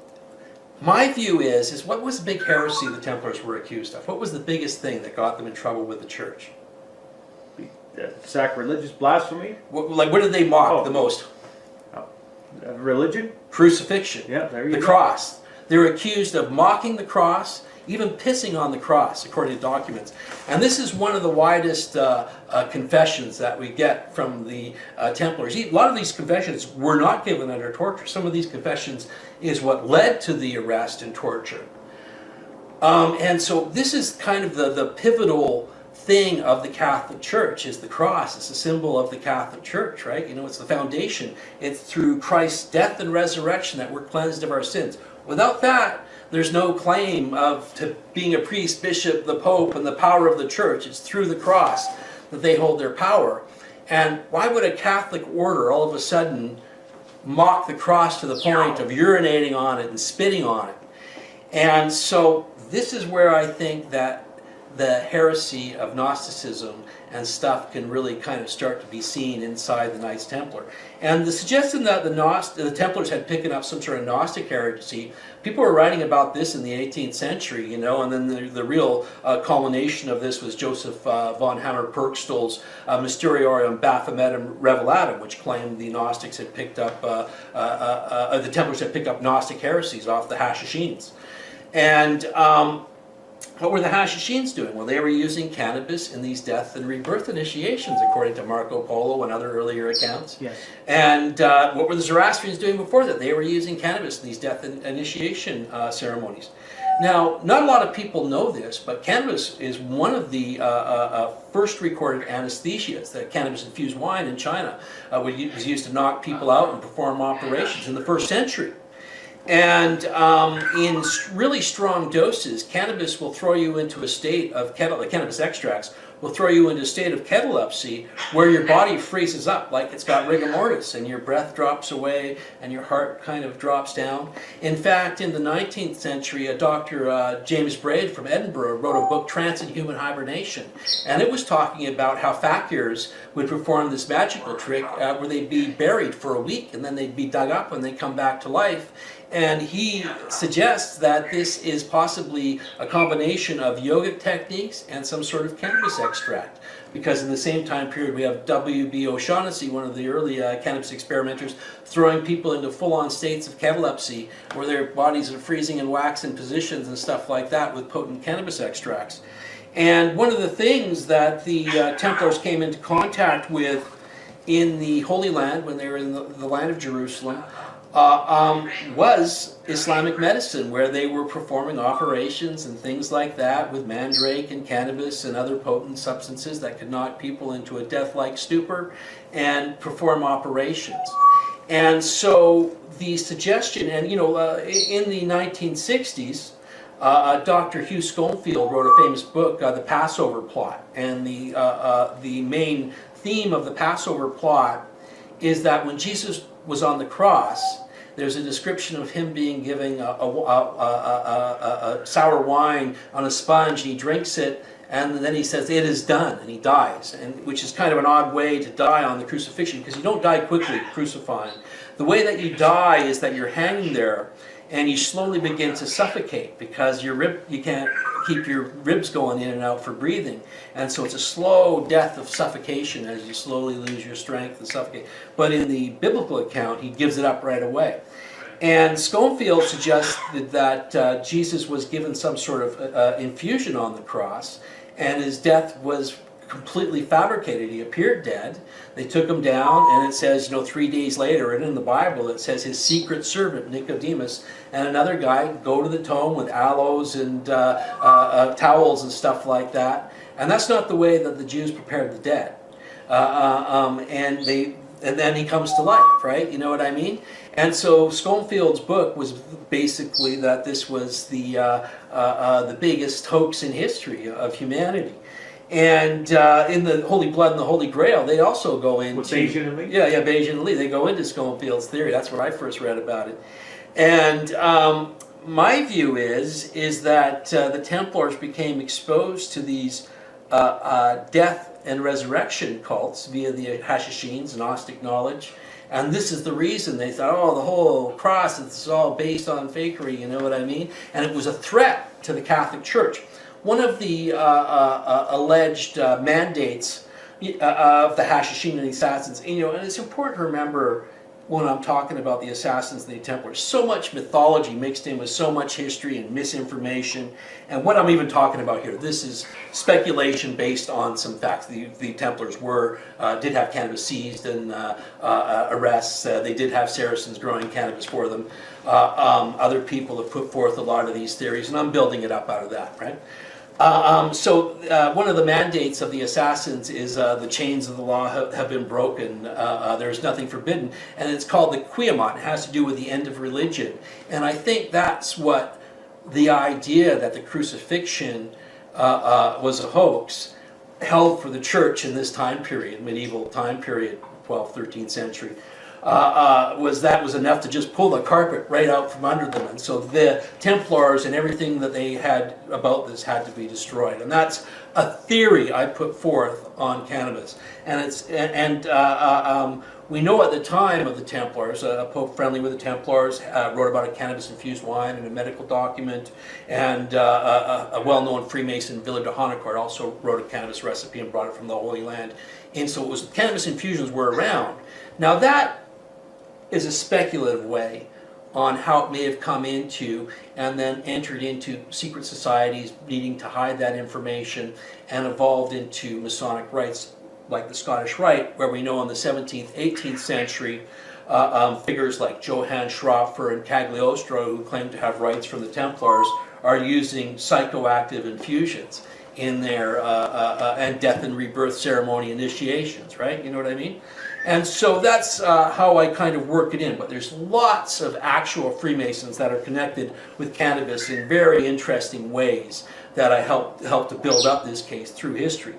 my view is what was the big heresy the Templars were accused of? What was the biggest thing that got them in trouble with the church? Sacrilegious blasphemy? What did they mock the most? Religion? Crucifixion. Yeah, there you go. The cross. They were accused of mocking the cross, even pissing on the cross, according to documents. And this is one of the widest confessions that we get from the Templars. A lot of these confessions were not given under torture. Some of these confessions is what led to the arrest and torture. And so this is kind of the pivotal thing of the Catholic Church is the cross. It's a symbol of the Catholic Church, right? You know, it's the foundation. It's through Christ's death and resurrection that we're cleansed of our sins. Without that, there's no claim to being a priest, bishop, the Pope, and the power of the Church. It's through the cross that they hold their power. And why would a Catholic order all of a sudden mock the cross to the point of urinating on it and spitting on it? And so this is where I think that the heresy of Gnosticism and stuff can really kind of start to be seen inside the Knights Templar. And the suggestion that the Templars had picked up some sort of Gnostic heresy, people were writing about this in the 18th century, you know, and then the real culmination of this was Joseph von Hammer-Purgstall's Mysteriorium Baphometum Revelatum, which claimed the Gnostics had picked up, the Templars had picked up Gnostic heresies off the Hashishins. And what were the Hashishins doing? Well, they were using cannabis in these death and rebirth initiations, according to Marco Polo and other earlier accounts. Yes. And what were the Zoroastrians doing before that? They were using cannabis in these death and initiation ceremonies. Now, not a lot of people know this, but cannabis is one of the first recorded anesthesias. That cannabis-infused wine in China was used to knock people out and perform operations in the 1st century. And in really strong doses, cannabis will throw you into a state of cannabis extracts will throw you into a state of catalepsy where your body freezes up like it's got rigor mortis and your breath drops away and your heart kind of drops down. In fact, in the 19th century, a Dr. James Braid from Edinburgh wrote a book, Trance and Human Hibernation, and it was talking about how fakirs would perform this magical trick where they'd be buried for a week and then they'd be dug up and they'd come back to life. And he suggests that this is possibly a combination of yogic techniques and some sort of cannabis extract. Because in the same time period, we have W.B. O'Shaughnessy, one of the early cannabis experimenters, throwing people into full-on states of catalepsy where their bodies are freezing in waxen positions and stuff like that with potent cannabis extracts. And one of the things that the Templars came into contact with in the Holy Land, when they were in the land of Jerusalem, was Islamic medicine, where they were performing operations and things like that with mandrake and cannabis and other potent substances that could knock people into a death-like stupor and perform operations. And so the suggestion, and you know, in the 1960s, Dr. Hugh Schoenfield wrote a famous book, The Passover Plot, and the main theme of the Passover plot is that when Jesus was on the cross, there's a description of him being given a sour wine on a sponge. He drinks it, and then he says, "It is done," and he dies, and which is kind of an odd way to die on the crucifixion, because you don't die quickly crucifying. The way that you die is that you're hanging there, and you slowly begin to suffocate because you can't keep your ribs going in and out for breathing. And so it's a slow death of suffocation as you slowly lose your strength and suffocate. But in the biblical account, he gives it up right away. And Schoenfield suggested that Jesus was given some sort of infusion on the cross, and his death was completely fabricated. He appeared dead. They took him down, and it says, 3 days later, and in the Bible it says his secret servant Nicodemus and another guy go to the tomb with aloes and towels and stuff like that. And that's not the way that the Jews prepared the dead. And then he comes to life, right? You know what I mean? And so Schoenfield's book was basically that this was the biggest hoax in history of humanity. And in the Holy Blood and the Holy Grail, they also go into... With Bayesian and Lee? Yeah, Bayesian and Lee. They go into Schoenfield's theory. That's where I first read about it. And my view is that the Templars became exposed to these death and resurrection cults via the Hashishins, Gnostic knowledge. And this is the reason they thought, the whole cross, it's all based on fakery, you know what I mean? And it was a threat to the Catholic Church. One of the alleged mandates of the Hashishin and the Assassins, and it's important to remember when I'm talking about the Assassins and the Templars, so much mythology mixed in with so much history and misinformation. And what I'm even talking about here, this is speculation based on some facts. The Templars did have cannabis seized and arrests. They did have Saracens growing cannabis for them. Other people have put forth a lot of these theories, and I'm building it up out of that, right? One of the mandates of the assassins is the chains of the law have been broken. There's nothing forbidden, and it's called the Quiamot. It has to do with the end of religion, and I think that's what the idea that the crucifixion was a hoax held for the church in this time period, medieval time period, 12th, 13th century. Was enough to just pull the carpet right out from under them, and so the Templars and everything that they had about this had to be destroyed, and that's a theory I put forth on cannabis. And we know at the time of the Templars, a Pope friendly with the Templars wrote about a cannabis-infused wine in a medical document, and a well-known Freemason, Villard de Honnecourt, also wrote a cannabis recipe and brought it from the Holy Land. And so it was cannabis infusions were around. Now that is a speculative way on how it may have come into and then entered into secret societies needing to hide that information and evolved into Masonic rites like the Scottish Rite, where we know in the 17th, 18th century figures like Johann Schropfer and Cagliostro, who claim to have rights from the Templars, are using psychoactive infusions in their and death and rebirth ceremony initiations, right? You know what I mean? And so that's how I kind of work it in. But there's lots of actual Freemasons that are connected with cannabis in very interesting ways that I help to build up this case through history.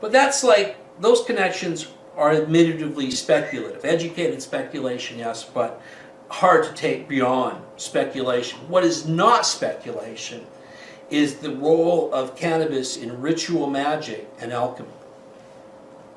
But that's like, those connections are admittedly speculative. Educated speculation, yes, but hard to take beyond speculation. What is not speculation is the role of cannabis in ritual magic and alchemy.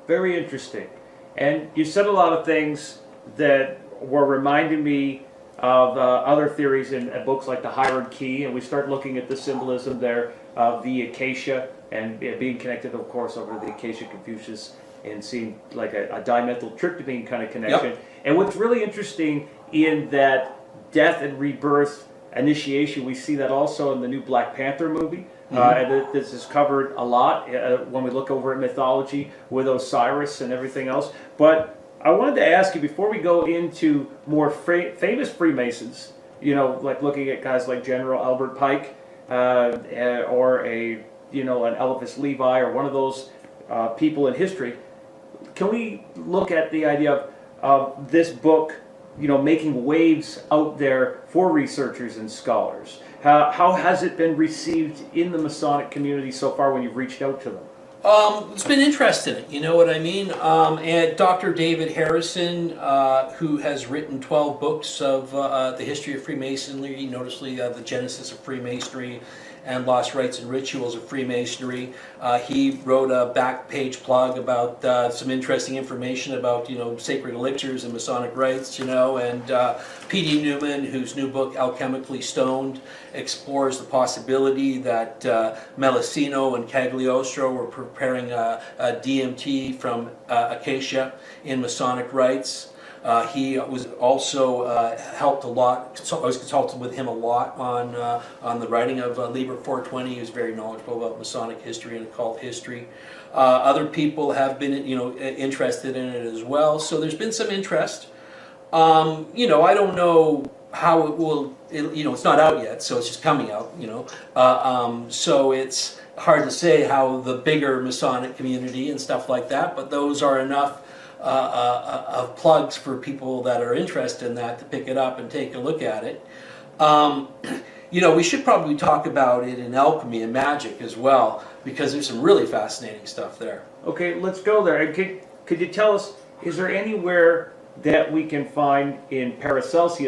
Very interesting. And you said a lot of things that were reminding me of other theories in books like The Hired Key, and we start looking at the symbolism there of the acacia and being connected, of course, over the acacia Confucius and seeing like a dimethyltryptamine kind of connection. Yep. And what's really interesting in that death and rebirth initiation, we see that also in the new Black Panther movie. And this is covered a lot when we look over at mythology with Osiris and everything else. But I wanted to ask you, before we go into more famous Freemasons, you know, like looking at guys like General Albert Pike or an Eliphas Levi or one of those people in history, can we look at the idea of this book, you know, making waves out there for researchers and scholars? How has it been received in the Masonic community so far when you've reached out to them? It's been interesting, you know what I mean? And Dr. David Harrison, who has written 12 books of the history of Freemasonry, notably the Genesis of Freemasonry and Lost Rites and Rituals of Freemasonry. He wrote a back page plug about some interesting information about, you know, sacred elixirs and Masonic rites, you know, and P.D. Newman, whose new book, Alchemically Stoned, explores the possibility that Melicino and Cagliostro were preparing a DMT from acacia in Masonic rites. He was also helped a lot. I was consulted with him a lot on the writing of Liber 420. He was very knowledgeable about Masonic history and occult history. Other people have been, you know, interested in it as well. So there's been some interest. You know, I don't know how it will. You know, it's not out yet, so it's just coming out. You know, so it's hard to say how the bigger Masonic community and stuff like that. But those are enough of plugs for people that are interested in that to pick it up and take a look at it. You know, we should probably talk about it in alchemy and magic as well, because there's some really fascinating stuff there. Okay, let's go there. And could you tell us, is there anywhere that we can find in Paracelsus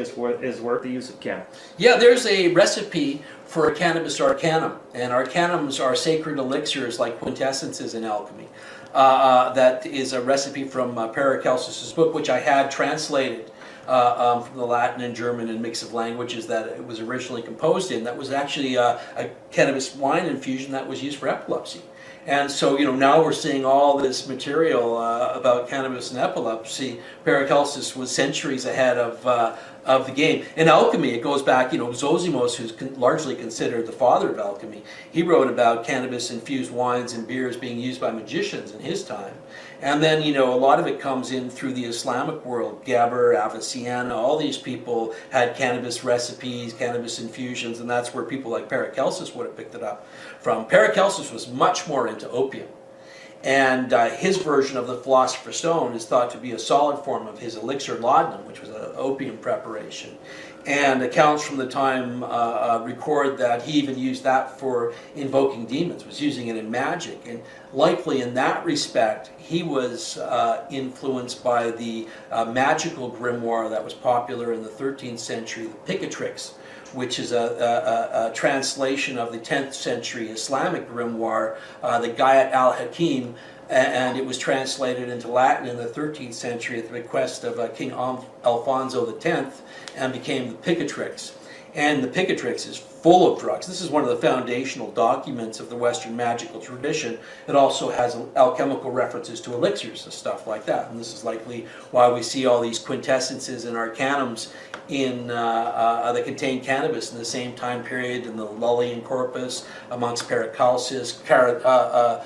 is worth the use of cannabis? Yeah, there's a recipe for a cannabis arcanum, and arcanums are sacred elixirs like quintessences in alchemy. That is a recipe from Paracelsus' book, which I had translated from the Latin and German and mix of languages that it was originally composed in. That was actually a cannabis wine infusion that was used for epilepsy. And so, you know, now we're seeing all this material about cannabis and epilepsy. Paracelsus was centuries ahead of the game. In alchemy, it goes back, you know, Zosimos, who's largely considered the father of alchemy. He wrote about cannabis-infused wines and beers being used by magicians in his time. And then, a lot of it comes in through the Islamic world. Geber, Avicenna, all these people had cannabis recipes, cannabis infusions, and that's where people like Paracelsus would have picked it up from. Paracelsus was much more into opium. And his version of the Philosopher's Stone is thought to be a solid form of his elixir laudanum, which was an opium preparation. And accounts from the time record that he even used that for invoking demons, was using it in magic. And likely in that respect, he was influenced by the magical grimoire that was popular in the 13th century, the Picatrix, which is a translation of the 10th century Islamic grimoire, the Gayat al-Hakim, and it was translated into Latin in the 13th century at the request of King Alfonso X, and became the Picatrix. And the Picatrix is full of drugs. This is one of the foundational documents of the Western magical tradition. It also has alchemical references to elixirs and stuff like that. And this is likely why we see all these quintessences and arcanums that contain cannabis in the same time period in the Lullian corpus amongst Paracelsus. Cardano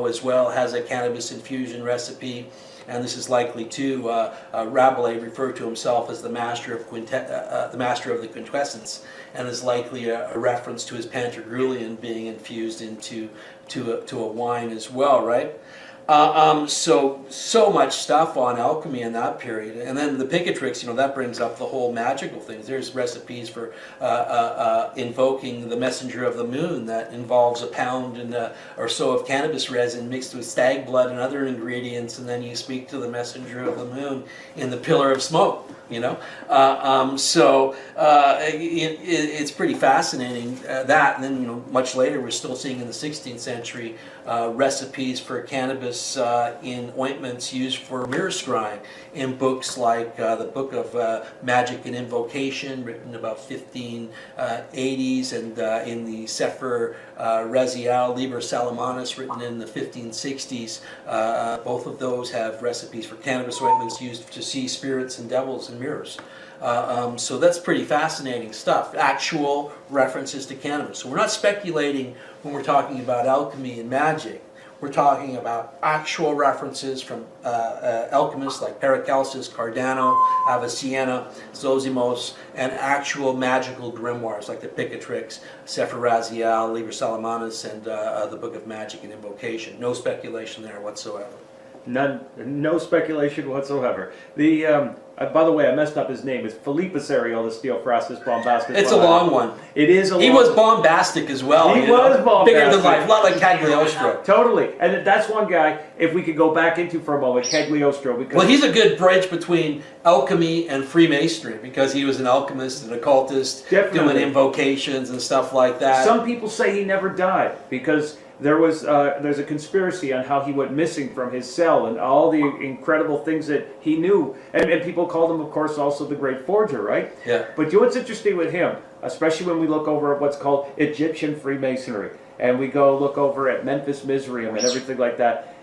as well has a cannabis infusion recipe. And this is likely too, Rabelais referred to himself as the master of the quintessence, and is likely a reference to his Pantagruelian being infused into a wine as well, right? So much stuff on alchemy in that period. And then the Picatrix, that brings up the whole magical things. There's recipes for invoking the messenger of the moon that involves a pound or so of cannabis resin mixed with stag blood and other ingredients, and then you speak to the messenger of the moon in the pillar of smoke. It's pretty fascinating that. And then much later we're still seeing in the 16th century recipes for cannabis in ointments used for mirror scrying in books like the Book of Magic and Invocation, written about 1580s, and in the Sefer Raziel, Liber Salamanis, written in the 1560s. Both of those have recipes for cannabis ointments used to see spirits and devils in mirrors. So that's pretty fascinating stuff. Actual references to cannabis. So we're not speculating when we're talking about alchemy and magic. We're talking about actual references from alchemists like Paracelsus, Cardano, Avicenna, Zosimos, and actual magical grimoires like the Picatrix, Sefer Raziel, Liber Salamanis, and the Book of Magic and Invocation. No speculation there whatsoever. No speculation whatsoever. By the way, I messed up his name. It's Philippe Aseriol, the Theophrastus Bombastus. It's a long one. It is a long one. He was bombastic as well. He was bombastic. Bigger than life, a lot like Cagliostro. Totally. And that's one guy, if we could go back into for a moment, Cagliostro. Because well, he's a good bridge between alchemy and Freemasonry, because he was an alchemist, an occultist, doing invocations and stuff like that. Some people say he never died because there's a conspiracy on how he went missing from his cell and all the incredible things that he knew. And people called him, of course, also the Great Forger, right? Yeah. But you know what's interesting with him, especially when we look over at what's called Egyptian Freemasonry, and we go look over at Memphis Mizraim and everything like that,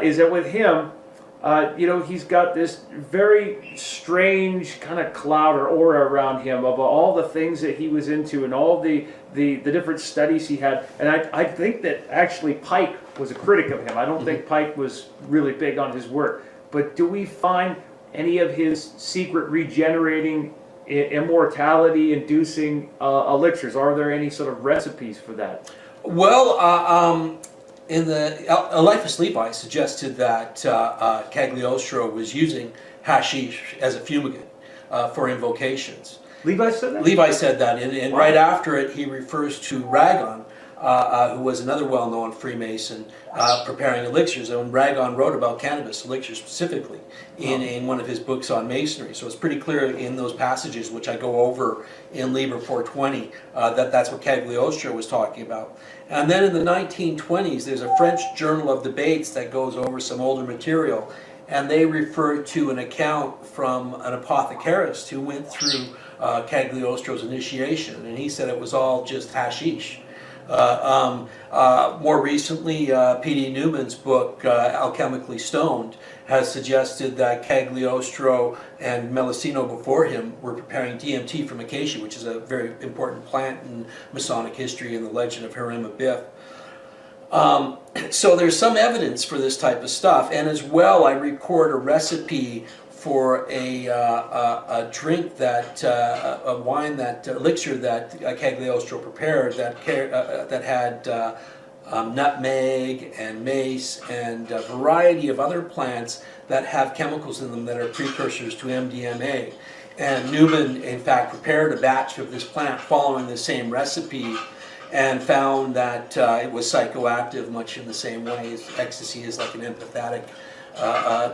is that with him, he's got this very strange kind of cloud or aura around him of all the things that he was into and all the different studies he had. And I think that actually Pike was a critic of him. I don't think Pike was really big on his work. But do we find any of his secret regenerating, immortality-inducing elixirs? Are there any sort of recipes for that? Well, in the Eliphas Levi suggested that Cagliostro was using hashish as a fumigant for invocations. Levi said that? Levi said that, and right after it he refers to Ragon, who was another well-known Freemason preparing elixirs. And Ragon wrote about cannabis elixirs specifically in one of his books on masonry. So it's pretty clear in those passages, which I go over in Liber 420, that's what Cagliostro was talking about. And then in the 1920s, there's a French journal of debates that goes over some older material, and they refer to an account from an apothecarist who went through Cagliostro's initiation, and he said it was all just hashish. More recently, P.D. Newman's book, Alchemically Stoned, has suggested that Cagliostro and Melusino before him were preparing DMT from acacia, which is a very important plant in Masonic history and the legend of Hiram Abiff. So there's some evidence for this type of stuff, and as well, I record a recipe for a drink that a wine that elixir that Cagliostro prepared that had nutmeg and mace and a variety of other plants that have chemicals in them that are precursors to MDMA. And Newman, in fact, prepared a batch of this plant following the same recipe, and found that it was psychoactive, much in the same way as ecstasy is like an empathetic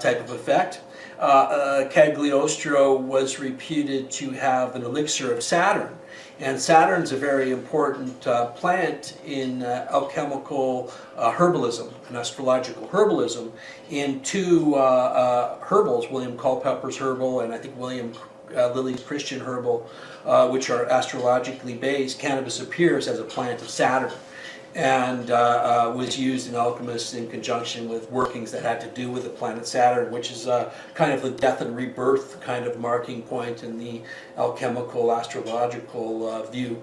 type of effect. Cagliostro was reputed to have an elixir of Saturn, and Saturn's a very important plant in alchemical herbalism and astrological herbalism. In two herbals, William Culpeper's herbal and I think William Lilly's Christian herbal, which are astrologically based, cannabis appears as a plant of Saturn, and was used in alchemists in conjunction with workings that had to do with the planet Saturn, which is kind of the death and rebirth kind of marking point in the alchemical astrological view.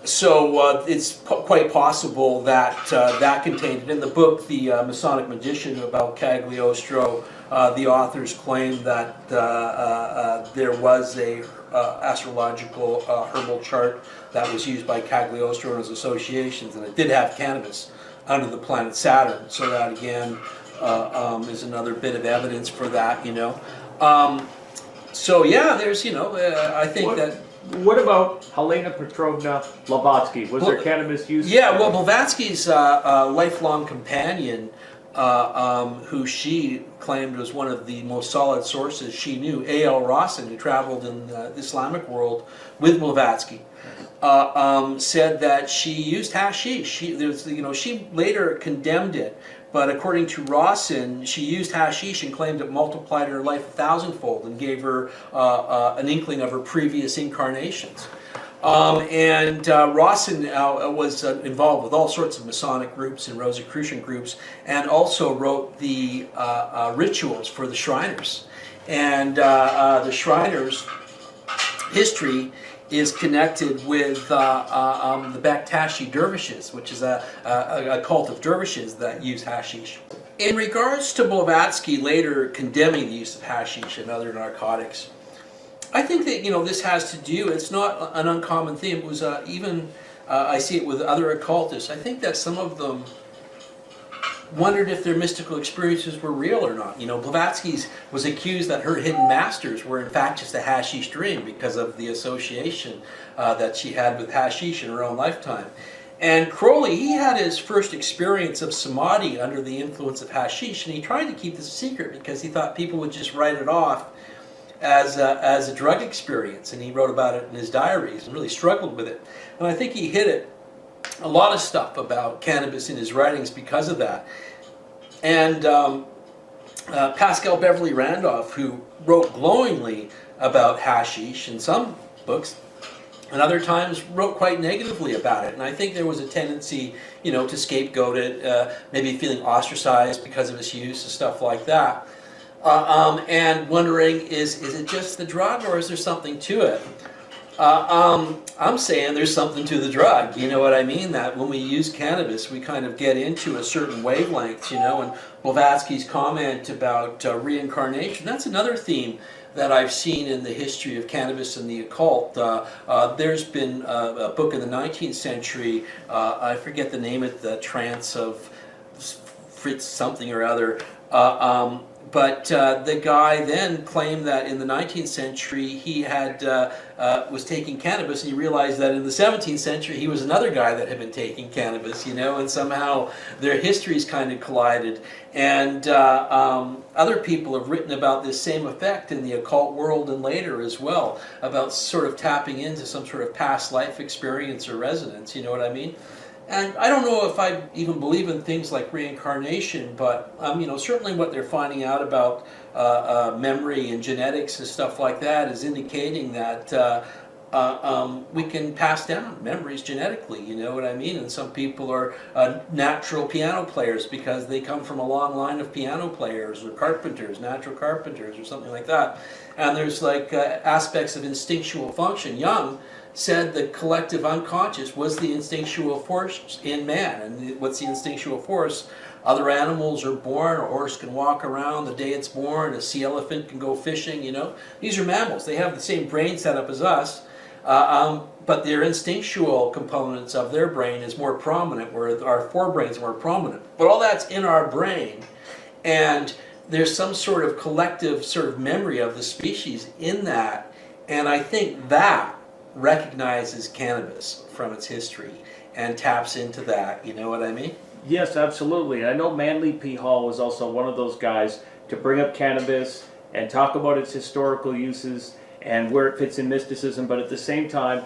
So it's quite possible that that contained it. In the book, The Masonic Magician, about Cagliostro, the authors claim that there was a astrological herbal chart that was used by Cagliostro and his associations, and it did have cannabis under the planet Saturn. So that again is another bit of evidence for that, you know. So yeah, there's, you know, I think that. What about Helena Petrovna Blavatsky? Was there cannabis used? Yeah, well, Blavatsky's lifelong companion, who she claimed was one of the most solid sources she knew, A.L. Rawson, who traveled in the Islamic world with Blavatsky, said that she used hashish. She later condemned it, but according to Rawson, she used hashish and claimed it multiplied her life 1,000-fold and gave her an inkling of her previous incarnations. Rawson was involved with all sorts of Masonic groups and Rosicrucian groups, and also wrote the rituals for the Shriners. And the Shriners' history is connected with the Bektashi dervishes, which is a cult of dervishes that use hashish. In regards to Blavatsky later condemning the use of hashish and other narcotics, I think that, you know, this has to do, it's not an uncommon theme. It was even, I see it with other occultists. I think that some of them wondered if their mystical experiences were real or not. You know, Blavatsky was accused that her hidden masters were in fact just a hashish dream because of the association that she had with hashish in her own lifetime. And Crowley, he had his first experience of samadhi under the influence of hashish, and he tried to keep this a secret because he thought people would just write it off as a drug experience, and he wrote about it in his diaries and really struggled with it. And I think he hid a lot of stuff about cannabis in his writings because of that. And Pascal Beverly Randolph, who wrote glowingly about hashish in some books, and other times wrote quite negatively about it. And I think there was a tendency, you know, to scapegoat it, maybe feeling ostracized because of its use and stuff like that. And wondering, is it just the drug or is there something to it? I'm saying there's something to the drug, you know what I mean? That when we use cannabis, we kind of get into a certain wavelength, you know, and Blavatsky's comment about reincarnation, that's another theme that I've seen in the history of cannabis and the occult. There's been a book in the 19th century, I forget the name of the trance of Fritz something or other, but the guy then claimed that in the 19th century he had was taking cannabis, and he realized that in the 17th century he was another guy that had been taking cannabis, you know, and somehow their histories kind of collided. And other people have written about this same effect in the occult world and later as well, about sort of tapping into some sort of past life experience or resonance, you know what I mean? And I don't know if I even believe in things like reincarnation, but you know, certainly what they're finding out about memory and genetics and stuff like that is indicating that we can pass down memories genetically, you know what I mean? And some people are natural piano players because they come from a long line of piano players or carpenters, natural carpenters or something like that. And there's like aspects of instinctual function. Jung said the collective unconscious was the instinctual force in man. And what's the instinctual force? Other animals are born, a horse can walk around the day it's born, a sea elephant can go fishing, you know. These are mammals. They have the same brain setup as us, but their instinctual components of their brain is more prominent, where our forebrains are more prominent. But all that's in our brain, and there's some sort of collective sort of memory of the species in that, and I think that recognizes cannabis from its history and taps into that, you know what I mean? Yes, absolutely. And I know Manly P. Hall was also one of those guys to bring up cannabis and talk about its historical uses and where it fits in mysticism, but at the same time,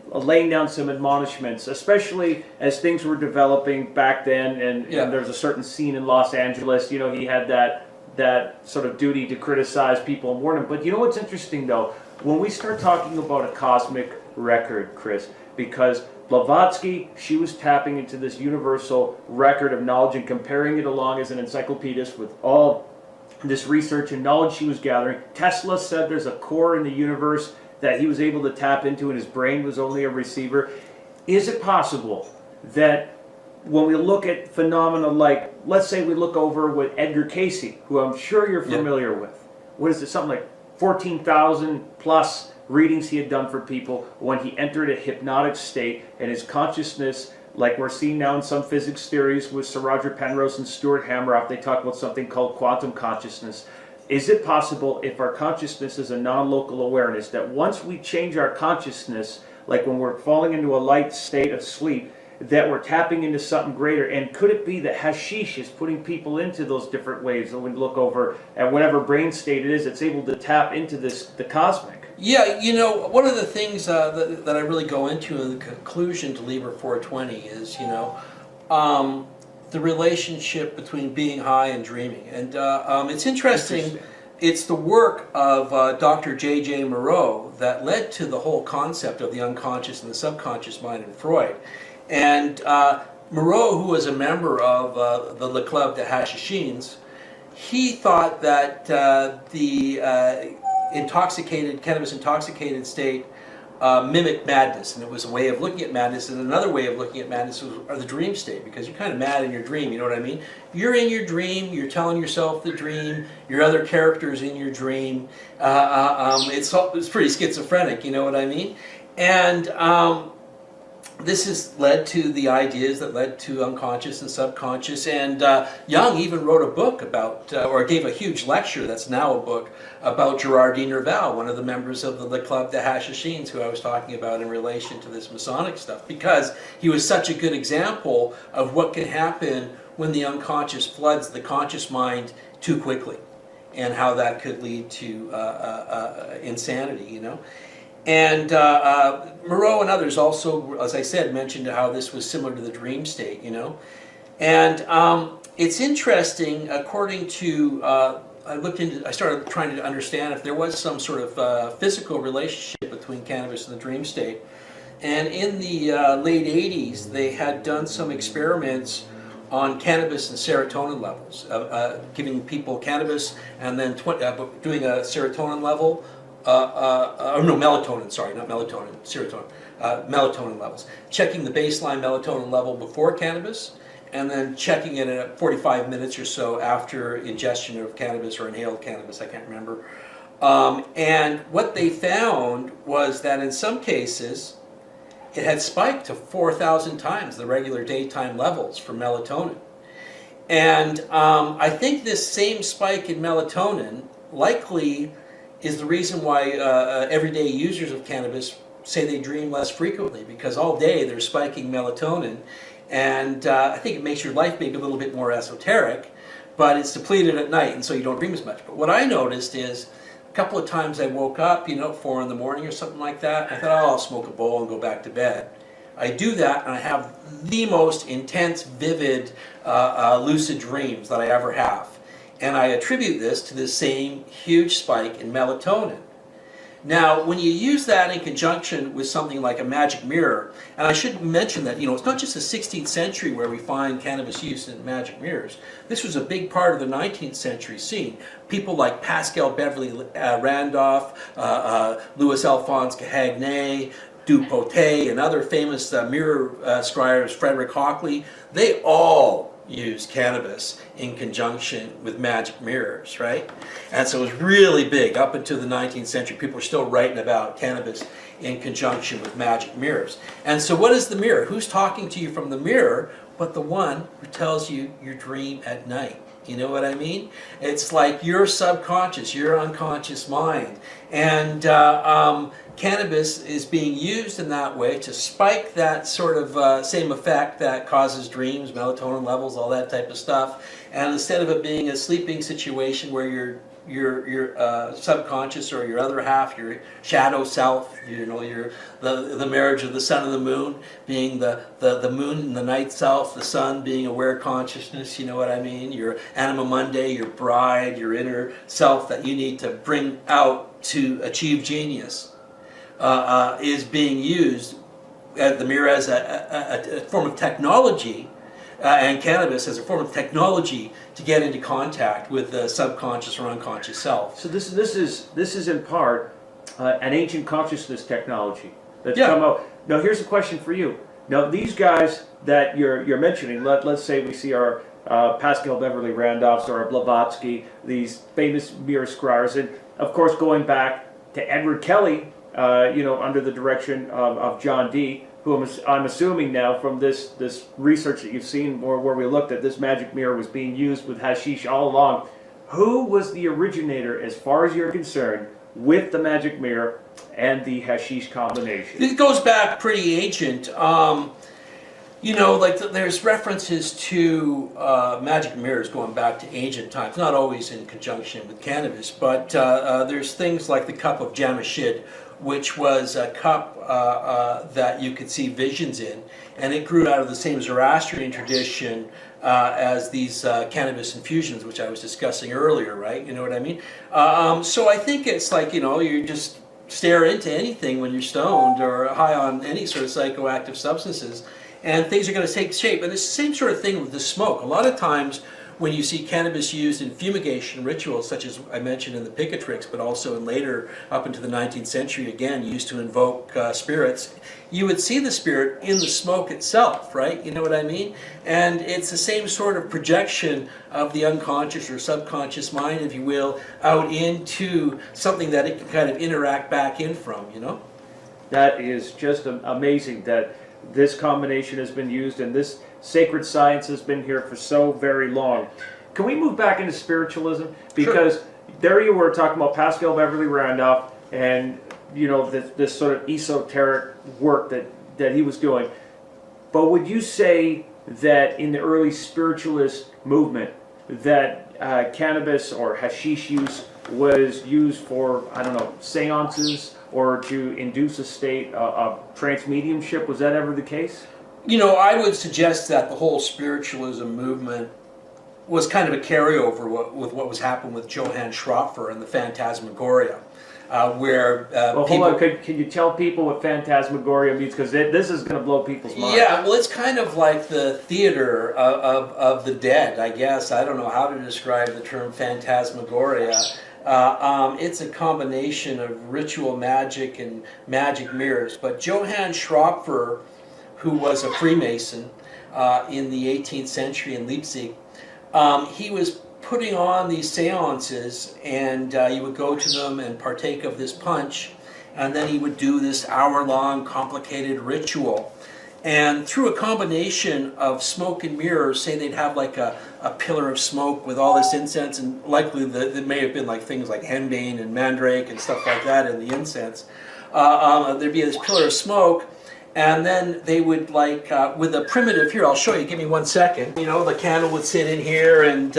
laying down some admonishments, especially as things were developing back then, and there's a certain scene in Los Angeles, you know, he had that sort of duty to criticize people and warn them. But you know what's interesting, though? When we start talking about a cosmic record, Chris, because Blavatsky, she was tapping into this universal record of knowledge and comparing it along as an encyclopedist with all this research and knowledge she was gathering. Tesla said there's a core in the universe that he was able to tap into and his brain was only a receiver. Is it possible that when we look at phenomena like, let's say we look over with Edgar Cayce, who I'm sure you're familiar with, what is it, something like 14,000 plus readings he had done for people when he entered a hypnotic state and his consciousness, like we're seeing now in some physics theories with Sir Roger Penrose and Stuart Hameroff, they talk about something called quantum consciousness. Is it possible, if our consciousness is a non-local awareness, that once we change our consciousness, like when we're falling into a light state of sleep, that we're tapping into something greater? And could it be that hashish is putting people into those different waves, and we look over at whatever brain state it is, it's able to tap into the cosmic? Yeah, you know, one of the things that I really go into in the conclusion to Liber 420 is, you know, the relationship between being high and dreaming. And it's interesting, it's the work of Dr. J.J. Moreau that led to the whole concept of the unconscious and the subconscious mind in Freud. And Moreau, who was a member of the Le Club des Hashishins, he thought that the cannabis intoxicated state mimicked madness, and it was a way of looking at madness. And another way of looking at madness was the dream state, because you're kind of mad in your dream, you know what I mean? You're in your dream, you're telling yourself the dream, your other characters in your dream. It's pretty schizophrenic, you know what I mean? And this has led to the ideas that led to unconscious and subconscious, and Jung even wrote a book about, or gave a huge lecture that's now a book, about Gerard de Nerval, one of the members of the Le Club des Hashishins, who I was talking about in relation to this Masonic stuff, because he was such a good example of what can happen when the unconscious floods the conscious mind too quickly, and how that could lead to insanity, you know? And Moreau and others also, as I said, mentioned how this was similar to the dream state, you know. And it's interesting, according to, I started trying to understand if there was some sort of physical relationship between cannabis and the dream state. And in the late 80s, they had done some experiments on cannabis and serotonin levels, giving people cannabis and then doing a serotonin level. Melatonin, sorry, not melatonin, serotonin, melatonin levels. Checking the baseline melatonin level before cannabis, and then checking it at 45 minutes or so after ingestion of cannabis or inhaled cannabis, I can't remember. And what they found was that in some cases, it had spiked to 4,000 times the regular daytime levels for melatonin. And I think this same spike in melatonin likely is the reason why everyday users of cannabis say they dream less frequently, because all day they're spiking melatonin, and I think it makes your life maybe a little bit more esoteric, but it's depleted at night, and so you don't dream as much. But what I noticed is a couple of times I woke up, you know, 4 in the morning or something like that, and I thought, oh, I'll smoke a bowl and go back to bed. I do that, and I have the most intense, vivid, lucid dreams that I ever have. And I attribute this to this same huge spike in melatonin. Now, when you use that in conjunction with something like a magic mirror, and I should mention that, it's not just the 16th century where we find cannabis used in magic mirrors. This was a big part of the 19th century scene. People like Pascal Beverly Randolph, Louis Alphonse Cahagnet, Dupotet, and other famous mirror scryers, Frederick Hockley, they all used cannabis in conjunction with magic mirrors, right? And so it was really big up until the 19th century. People were still writing about cannabis in conjunction with magic mirrors. And so what is the mirror? Who's talking to you from the mirror but the one who tells you your dream at night? You know what I mean? It's like your subconscious, your unconscious mind. And cannabis is being used in that way to spike that sort of same effect that causes dreams, melatonin levels, all that type of stuff. And instead of it being a sleeping situation where your subconscious or your other half, your shadow self, the marriage of the sun and the moon being the moon and the night self, the sun being aware consciousness, you know what I mean? Your anima mundi, your bride, your inner self that you need to bring out to achieve genius is being used at the mirror as a form of technology, and cannabis as a form of technology to get into contact with the subconscious or unconscious self. So this is in part an ancient consciousness technology that's come out. Now here's a question for you. Now these guys that you're mentioning, let's say we see our Pascal Beverly Randolphs or our Blavatsky, these famous mirror scryers, and of course going back to Edward Kelly, under the direction of John Dee, who I'm assuming now from this research that you've seen where we looked at this magic mirror was being used with hashish all along. Who was the originator, as far as you're concerned, with the magic mirror and the hashish combination? It goes back pretty ancient. There's references to magic mirrors going back to ancient times, not always in conjunction with cannabis, but there's things like the cup of Jamashid, which was a cup that you could see visions in, and it grew out of the same Zoroastrian tradition as these cannabis infusions, which I was discussing earlier, right? You know what I mean? So I think it's like, you just stare into anything when you're stoned or high on any sort of psychoactive substances, and things are going to take shape. And it's the same sort of thing with the smoke. A lot of times when you see cannabis used in fumigation rituals, such as I mentioned in the Picatrix, but also in later, up into the 19th century, again, used to invoke spirits, you would see the spirit in the smoke itself, right? You know what I mean? And it's the same sort of projection of the unconscious or subconscious mind, if you will, out into something that it can kind of interact back in from, That is just amazing that this combination has been used, and this sacred science has been here for so very long. Can we move back into spiritualism? Because there you were talking about Pascal Beverly Randolph and this sort of esoteric work that he was doing. But would you say that in the early spiritualist movement that cannabis or hashish use was used for, seances or to induce a state of trance mediumship? Was that ever the case? I would suggest that the whole spiritualism movement was kind of a carryover with what was happening with Johann Schroepfer and the Phantasmagoria, where well, hold on. Can you tell people what Phantasmagoria means? Because this is going to blow people's minds. Yeah, well, it's kind of like the theater of the dead, I guess. I don't know how to describe the term Phantasmagoria. It's a combination of ritual magic and magic mirrors. But Johann Schroepfer, who was a Freemason in the 18th century in Leipzig, he was putting on these seances, and you would go to them and partake of this punch, and then he would do this hour-long complicated ritual. And through a combination of smoke and mirrors, say they'd have like a pillar of smoke with all this incense, and likely there may have been like things like henbane and mandrake and stuff like that in the incense. There'd be this pillar of smoke, and then they would with a primitive, here I'll show you, give me 1 second. The candle would sit in here, and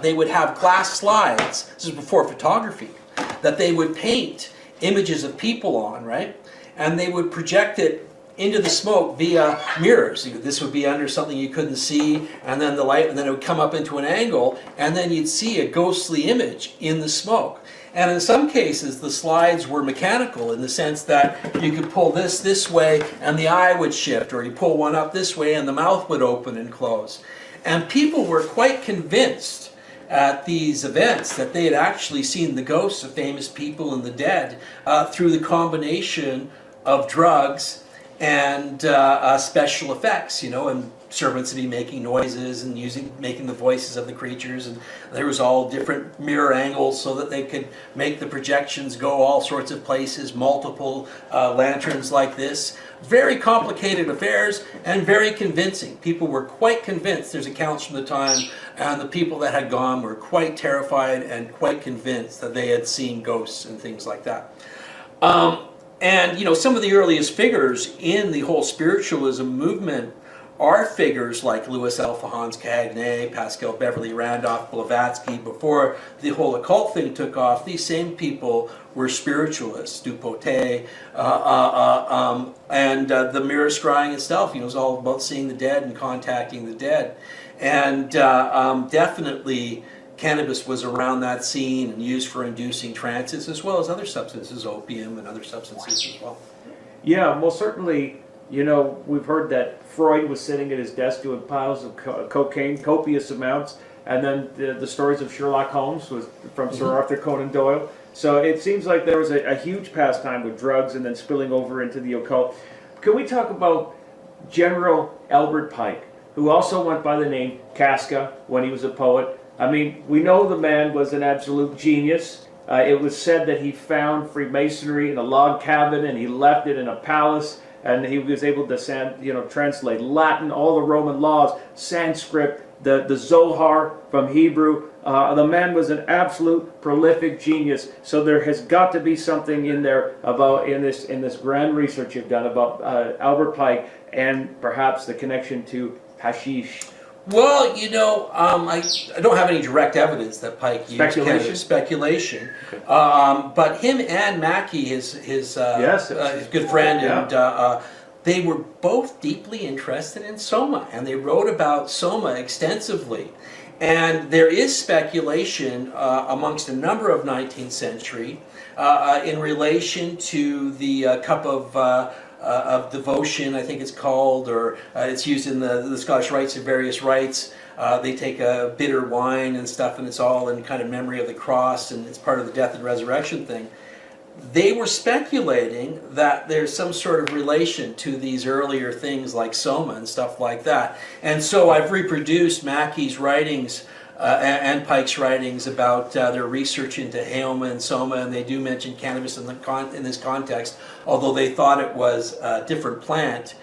they would have glass slides, this is before photography, that they would paint images of people on, right? And they would project it into the smoke via mirrors. This would be under something you couldn't see, and then the light, and then it would come up into an angle, and then you'd see a ghostly image in the smoke. And in some cases, the slides were mechanical in the sense that you could pull this way and the eye would shift, or you pull one up this way and the mouth would open and close. And people were quite convinced at these events that they had actually seen the ghosts of famous people and the dead through the combination of drugs and special effects, and servants would be making noises and making the voices of the creatures, and there was all different mirror angles so that they could make the projections go all sorts of places, multiple lanterns like this. Very complicated affairs and very convincing. People were quite convinced. There's accounts from the time, and the people that had gone were quite terrified and quite convinced that they had seen ghosts and things like that. And some of the earliest figures in the whole spiritualism movement are figures like Louis Alphonse Cagné, Pascal Beverly Randolph Blavatsky. Before the whole occult thing took off, these same people were spiritualists. Dupotet, and the mirror scrying itself, is all about seeing the dead and contacting the dead. And definitely cannabis was around that scene and used for inducing trances, as well as other substances, opium and other substances as well. Yeah, most certainly. We've heard that Freud was sitting at his desk doing piles of cocaine, copious amounts, and then the stories of Sherlock Holmes was from Sir Arthur Conan Doyle. So it seems like there was a huge pastime with drugs and then spilling over into the occult. Can we talk about General Albert Pike, who also went by the name Casca when he was a poet? I mean, we know the man was an absolute genius. It was said that he found Freemasonry in a log cabin and he left it in a palace. And he was able to translate Latin, all the Roman laws, Sanskrit, the Zohar from Hebrew. The man was an absolute prolific genius. So there has got to be something in there about in this grand research you've done about Albert Pike and perhaps the connection to hashish. Well, I don't have any direct evidence that Pike used cannabis. Speculation. Okay. But him and Mackie, his good friend, and they were both deeply interested in soma, and they wrote about soma extensively. And there is speculation amongst a number of 19th century in relation to the cup of devotion, I think it's called, or it's used in the Scottish rites of various rites. They take a bitter wine and stuff, and it's all in kind of memory of the cross, and it's part of the death and resurrection thing. They were speculating that there's some sort of relation to these earlier things like soma and stuff like that. And so I've reproduced Mackie's writings and Pike's writings about their research into Heoma and Soma, and they do mention cannabis in this context. Although they thought it was a different plant,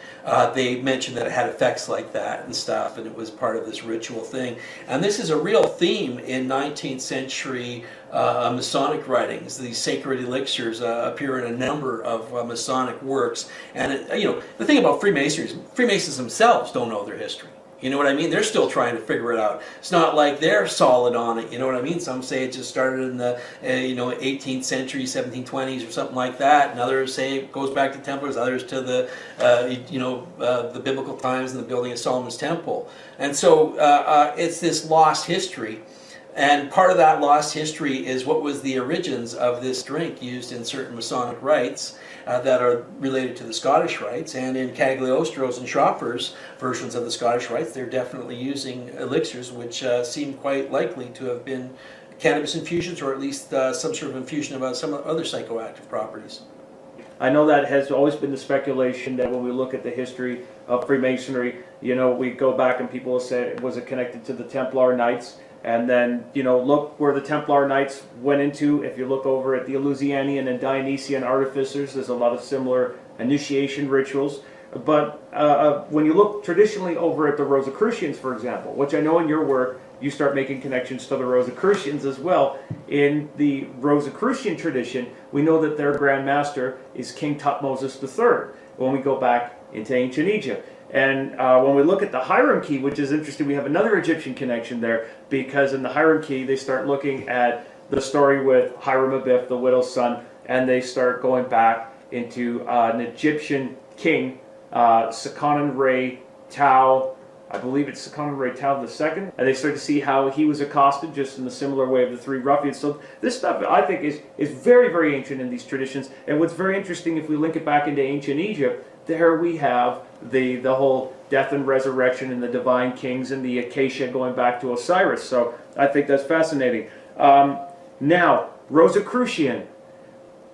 they mentioned that it had effects like that and stuff, and it was part of this ritual thing. And this is a real theme in 19th century Masonic writings. These sacred elixirs appear in a number of Masonic works. And the thing about Freemasons themselves don't know their history. You know what I mean? They're still trying to figure it out. It's not like they're solid on it. You know what I mean? Some say it just started in the 18th century, 1720s or something like that. And others say it goes back to Templars. Others to the biblical times and the building of Solomon's Temple. And so it's this lost history. And part of that lost history is what was the origins of this drink used in certain Masonic rites that are related to the Scottish rites. And in Cagliostro's and Schopfer's versions of the Scottish rites, they're definitely using elixirs, which seem quite likely to have been cannabis infusions, or at least some sort of infusion of some other psychoactive properties. I know that has always been the speculation that when we look at the history of Freemasonry, we go back and people will say, was it connected to the Templar Knights? And then, look where the Templar Knights went into. If you look over at the Eleusinian and Dionysian artificers, there's a lot of similar initiation rituals. But when you look traditionally over at the Rosicrucians, for example, which I know in your work, you start making connections to the Rosicrucians as well. In the Rosicrucian tradition, we know that their Grand Master is King Tutmosis III when we go back into ancient Egypt. And when we look at the Hiram key, which is interesting, we have another Egyptian connection there, because in the Hiram key, they start looking at the story with Hiram Abiff, the widow's son, and they start going back into an Egyptian king Sakanan Ray Tao, I believe it's Sakanan Ray Tao II, and they start to see how he was accosted just in a similar way of the three ruffians. So this stuff, I think, is very, very ancient in these traditions. And what's very interesting, if we link it back into ancient Egypt, there we have the whole death and resurrection and the divine kings and the acacia going back to Osiris. So I think that's fascinating. Now, Rosicrucian.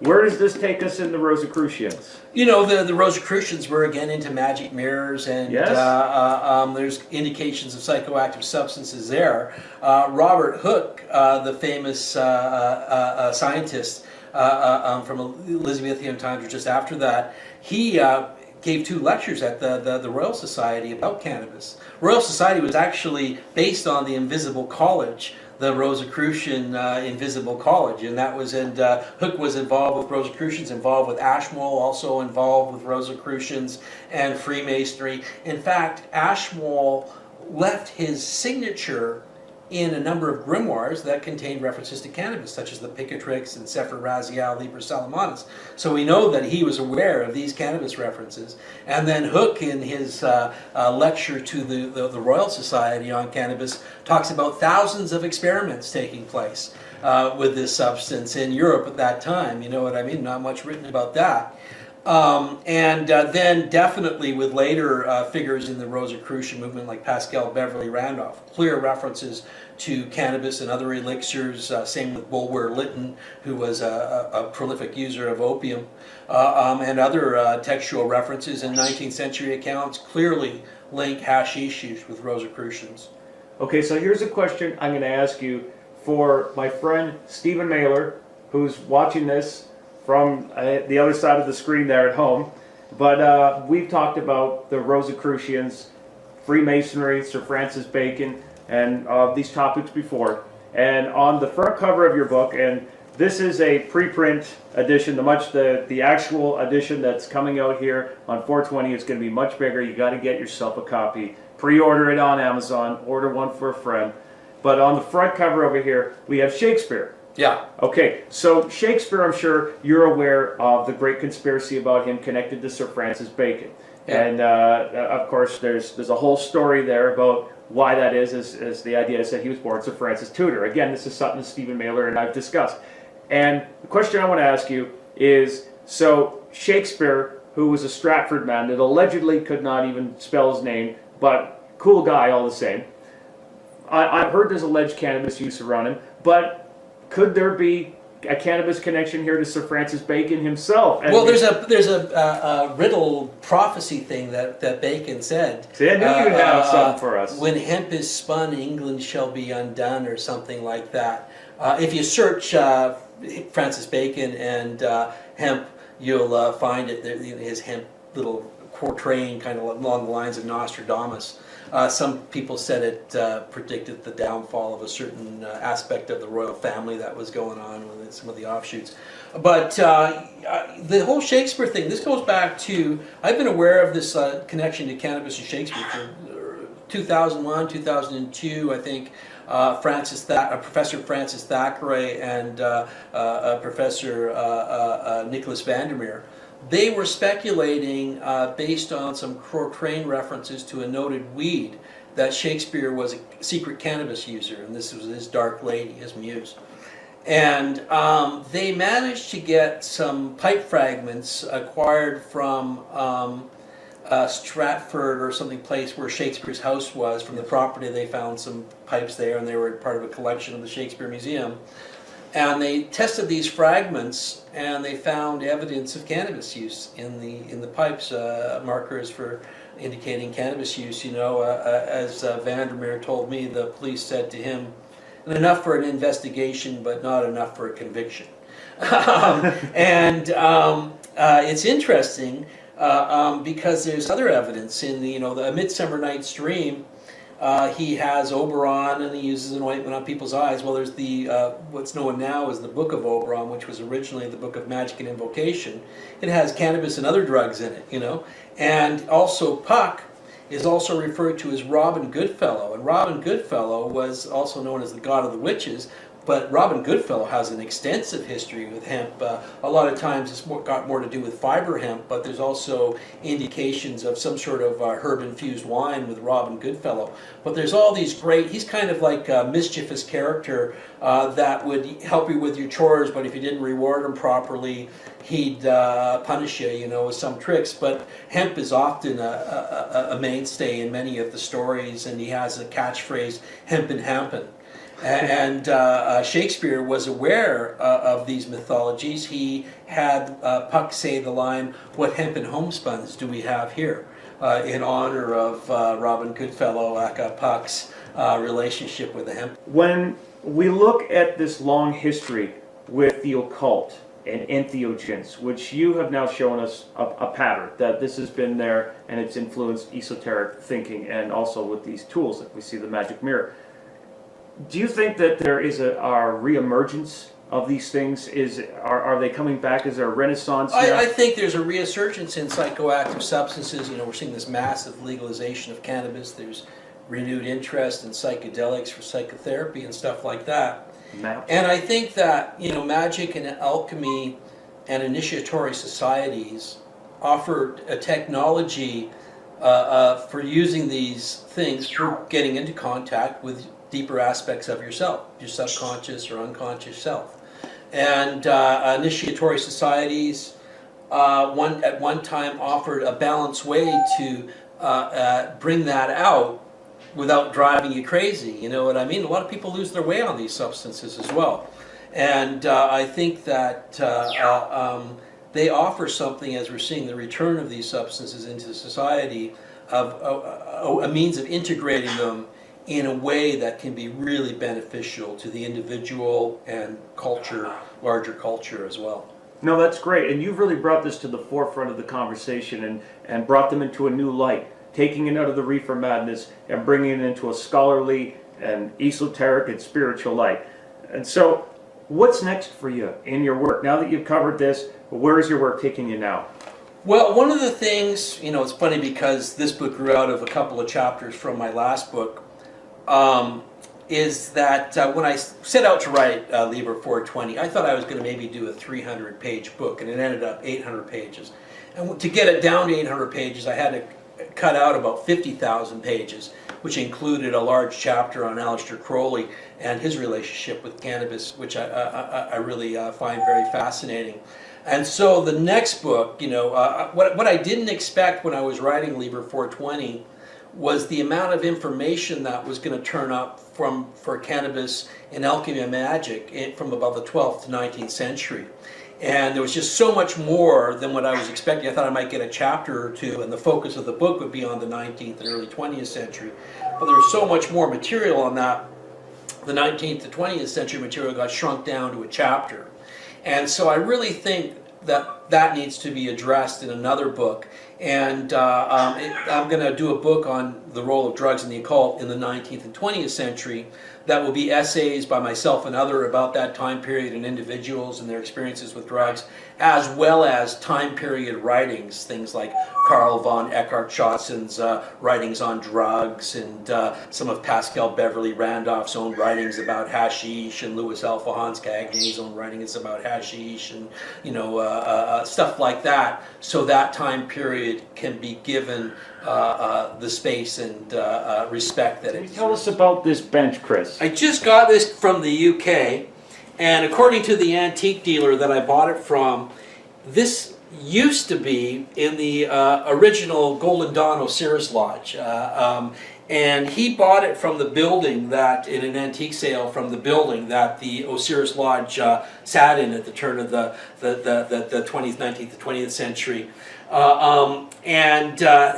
Where does this take us in the Rosicrucians? You know, the Rosicrucians were again into magic mirrors, and Yes. There's indications of psychoactive substances there. Robert Hooke, the famous scientist from Elizabethan times or just after that, he gave 2 lectures at the Royal Society about cannabis. Royal Society was actually based on the Invisible College, the Rosicrucian Invisible College, and that was, and Hooke was involved with Rosicrucians, involved with Ashmole, also involved with Rosicrucians and Freemasonry. In fact, Ashmole left his signature in a number of grimoires that contained references to cannabis, such as the Picatrix and Sefer Raziel, Liber Salamanus. So we know that he was aware of these cannabis references. And then Hooke, in his lecture to the Royal Society on cannabis, talks about thousands of experiments taking place with this substance in Europe at that time. You know what I mean? Not much written about that. Then definitely with later figures in the Rosicrucian movement like Pascal Beverly Randolph, clear references to cannabis and other elixirs, same with Bulwer Lytton, who was a prolific user of opium, and other textual references in 19th century accounts clearly link hashish use with Rosicrucians. Okay, so here's a question I'm going to ask you for my friend Stephen Mailer, who's watching this from the other side of the screen there at home. But we've talked about the Rosicrucians, Freemasonry, Sir Francis Bacon, and these topics before. And on the front cover of your book, and this is a preprint edition, the actual edition that's coming out here on 420 is going to be much bigger. You got to get yourself a copy. Pre-order it on Amazon, order one for a friend. But on the front cover over here, we have Shakespeare. Yeah. Okay, so Shakespeare, I'm sure you're aware of the great conspiracy about him connected to Sir Francis Bacon. Yeah. And of course, there's a whole story there about why that is, as the idea is that he was born Sir Francis Tudor. Again, this is something Stephen Mailer and I've discussed. And the question I want to ask you is, so Shakespeare, who was a Stratford man that allegedly could not even spell his name, but cool guy all the same. I've heard there's alleged cannabis use around him, but could there be a cannabis connection here to Sir Francis Bacon himself? And well, there's a riddle prophecy thing that Bacon said. See, I knew you'd have something for us. When hemp is spun, England shall be undone, or something like that. If you search Francis Bacon and hemp, you'll find it. His hemp little quatrain, kind of along the lines of Nostradamus. Some people said it predicted the downfall of a certain aspect of the royal family that was going on with some of the offshoots. But the whole Shakespeare thing, this goes back to, I've been aware of this connection to cannabis and Shakespeare for 2001, 2002, I think. Professor Francis Thackeray and Professor Nicholas Vandermeer, they were speculating based on some Cochrane references to a noted weed that Shakespeare was a secret cannabis user, and this was his dark lady, his muse. And they managed to get some pipe fragments acquired from Stratford or something place where Shakespeare's house was. From the property, they found some pipes there, and they were part of a collection of the Shakespeare Museum. And they tested these fragments, and they found evidence of cannabis use in the pipes, markers for indicating cannabis use. You know, as Vandermeer told me, the police said to him, "Enough for an investigation, but not enough for a conviction." It's interesting because there's other evidence in the Midsummer Night's Dream. He has Oberon, and he uses an ointment on people's eyes. Well, there's the what's known now as the Book of Oberon, which was originally the Book of Magic and Invocation. It has cannabis and other drugs in it, And also Puck is also referred to as Robin Goodfellow, and Robin Goodfellow was also known as the god of the witches, but Robin Goodfellow has an extensive history with hemp. A lot of times it's got more to do with fiber hemp, but there's also indications of some sort of herb-infused wine with Robin Goodfellow. But there's all these great, he's kind of like a mischievous character that would help you with your chores, but if you didn't reward him properly, he'd punish you, with some tricks. But hemp is often a mainstay in many of the stories, and he has a catchphrase, hemp and hampin'. And Shakespeare was aware of these mythologies. He had Puck say the line, "What hempen homespuns do we have here?" In honor of Robin Goodfellow, aka Puck's relationship with the hemp. When we look at this long history with the occult and entheogens, which you have now shown us a pattern, that this has been there and it's influenced esoteric thinking, and also with these tools that we see, the magic mirror. Do you think that there is a reemergence of these things? Are they coming back? Is there a renaissance now? I think there's a resurgence in psychoactive substances. We're seeing this massive legalization of cannabis. There's renewed interest in psychedelics for psychotherapy and stuff like that. And I think that, magic and alchemy and initiatory societies offer a technology for using these things for getting into contact with deeper aspects of yourself, your subconscious or unconscious self. And initiatory societies at one time offered a balanced way to bring that out without driving you crazy. You know what I mean? A lot of people lose their way on these substances as well. And I think that they offer something, as we're seeing the return of these substances into society, of a means of integrating them in a way that can be really beneficial to the individual and culture, larger culture as well. No, that's great. And you've really brought this to the forefront of the conversation and brought them into a new light, taking it out of the reefer madness and bringing it into a scholarly and esoteric and spiritual light. And so, what's next for you in your work? Now that you've covered this, where is your work taking you now? Well, one of the things, it's funny because this book grew out of a couple of chapters from my last book, is that when I set out to write Liber 420, I thought I was going to maybe do a 300-page book, and it ended up 800 pages. And to get it down to 800 pages, I had to cut out about 50,000 pages, which included a large chapter on Aleister Crowley and his relationship with cannabis, which I really find very fascinating. And so the next book, what I didn't expect when I was writing Liber 420 was the amount of information that was going to turn up for cannabis and alchemy and magic from about the 12th to 19th century. And there was just so much more than what I was expecting. I thought I might get a chapter or two, and the focus of the book would be on the 19th and early 20th century. But there was so much more material on that. The 19th to 20th century material got shrunk down to a chapter. And so I really think that needs to be addressed in another book. And I'm going to do a book on the role of drugs in the occult in the 19th and 20th century. That will be essays by myself and other about that time period and individuals and their experiences with drugs, as well as time period writings, things like Karl von Eckhart-Schotzen's writings on drugs, and some of Pascal Beverly Randolph's own writings about hashish, and Louis Alphonse Cagney's own writings about hashish, and stuff like that, so that time period can be given the space and respect that it deserves. Tell us about this bench, Chris. I just got this from the UK, and according to the antique dealer that I bought it from, this used to be in the original Golden Dawn Osiris Lodge. And he bought it from the building that, in an antique sale from the building that the Osiris Lodge sat in at the turn of the 20th, 19th, to 20th century.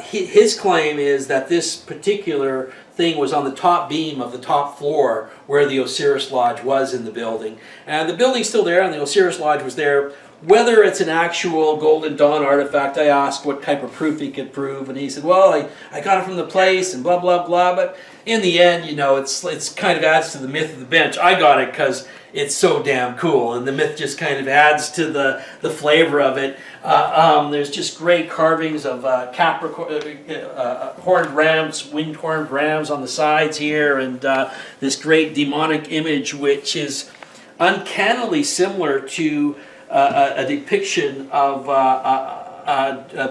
His claim is that this particular thing was on the top beam of the top floor where the Osiris Lodge was in the building. And the building's still there, and the Osiris Lodge was there. Whether it's an actual Golden Dawn artifact, I asked what type of proof he could prove, and he said, well, I got it from the place, and blah, blah, blah. But in the end, it's kind of adds to the myth of the bench. I got it because it's so damn cool, and the myth just kind of adds to the flavor of it. There's just great carvings of horned rams, winged horned rams on the sides here, and this great demonic image, which is uncannily similar to a depiction of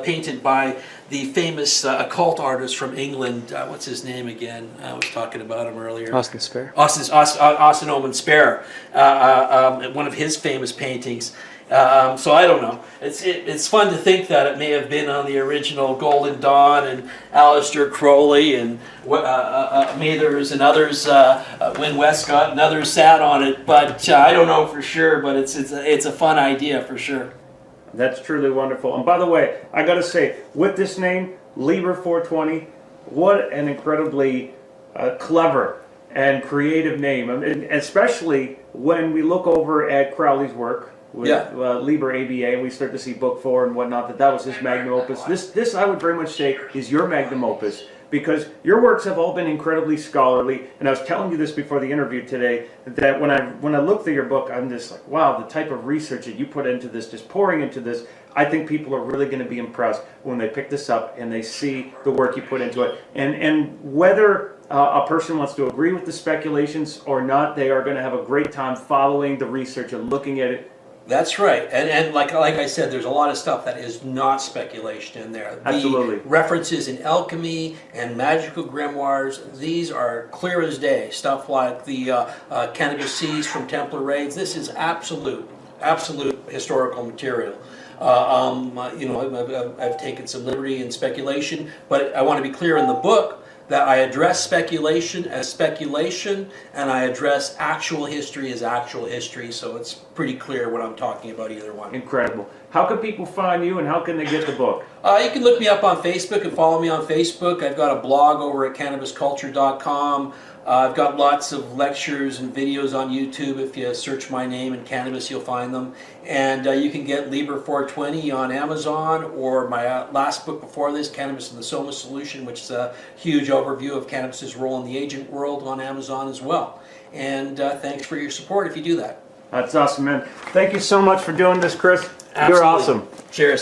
painted by the famous occult artist from England. What's his name again? I was talking about him earlier. Austin Spare. Austin Oman Spare. One of his famous paintings. So I don't know. It's fun to think that it may have been on the original Golden Dawn, and Aleister Crowley and Mathers and others, Wynne Westcott and others sat on it. But I don't know for sure. But it's a fun idea for sure. That's truly wonderful. And by the way, I got to say, with this name, Liber 420, what an incredibly clever and creative name. And especially when we look over at Crowley's work with Liber ABA, and we start to see Book 4 and whatnot, that was his magnum opus. This I would very much say is your magnum opus, because your works have all been incredibly scholarly. And I was telling you this before the interview today, that when I look through your book, I'm just like, wow, the type of research that you put into this, just pouring into this. I think people are really going to be impressed when they pick this up and they see the work you put into it. And whether a person wants to agree with the speculations or not, they are going to have a great time following the research and looking at it. That's right, and like I said, there's a lot of stuff that is not speculation in there. Absolutely. The references in alchemy and magical grimoires, these are clear as day. Stuff like the cannabis seeds from Templar raids. This is absolute historical material. I've taken some liberty in speculation, but I want to be clear in the book that I address speculation as speculation, and I address actual history as actual history, so it's pretty clear what I'm talking about either one. Incredible. How can people find you, and how can they get the book? You can look me up on Facebook and follow me on Facebook. I've got a blog over at cannabisculture.com. I've got lots of lectures and videos on YouTube. If you search my name in cannabis, you'll find them. And you can get Liber 420 on Amazon, or my last book before this, Cannabis and the Soma Solution, which is a huge overview of cannabis's role in the agent world, on Amazon as well. And thanks for your support if you do that. That's awesome, man. Thank you so much for doing this, Chris. Absolutely. You're awesome. Cheers.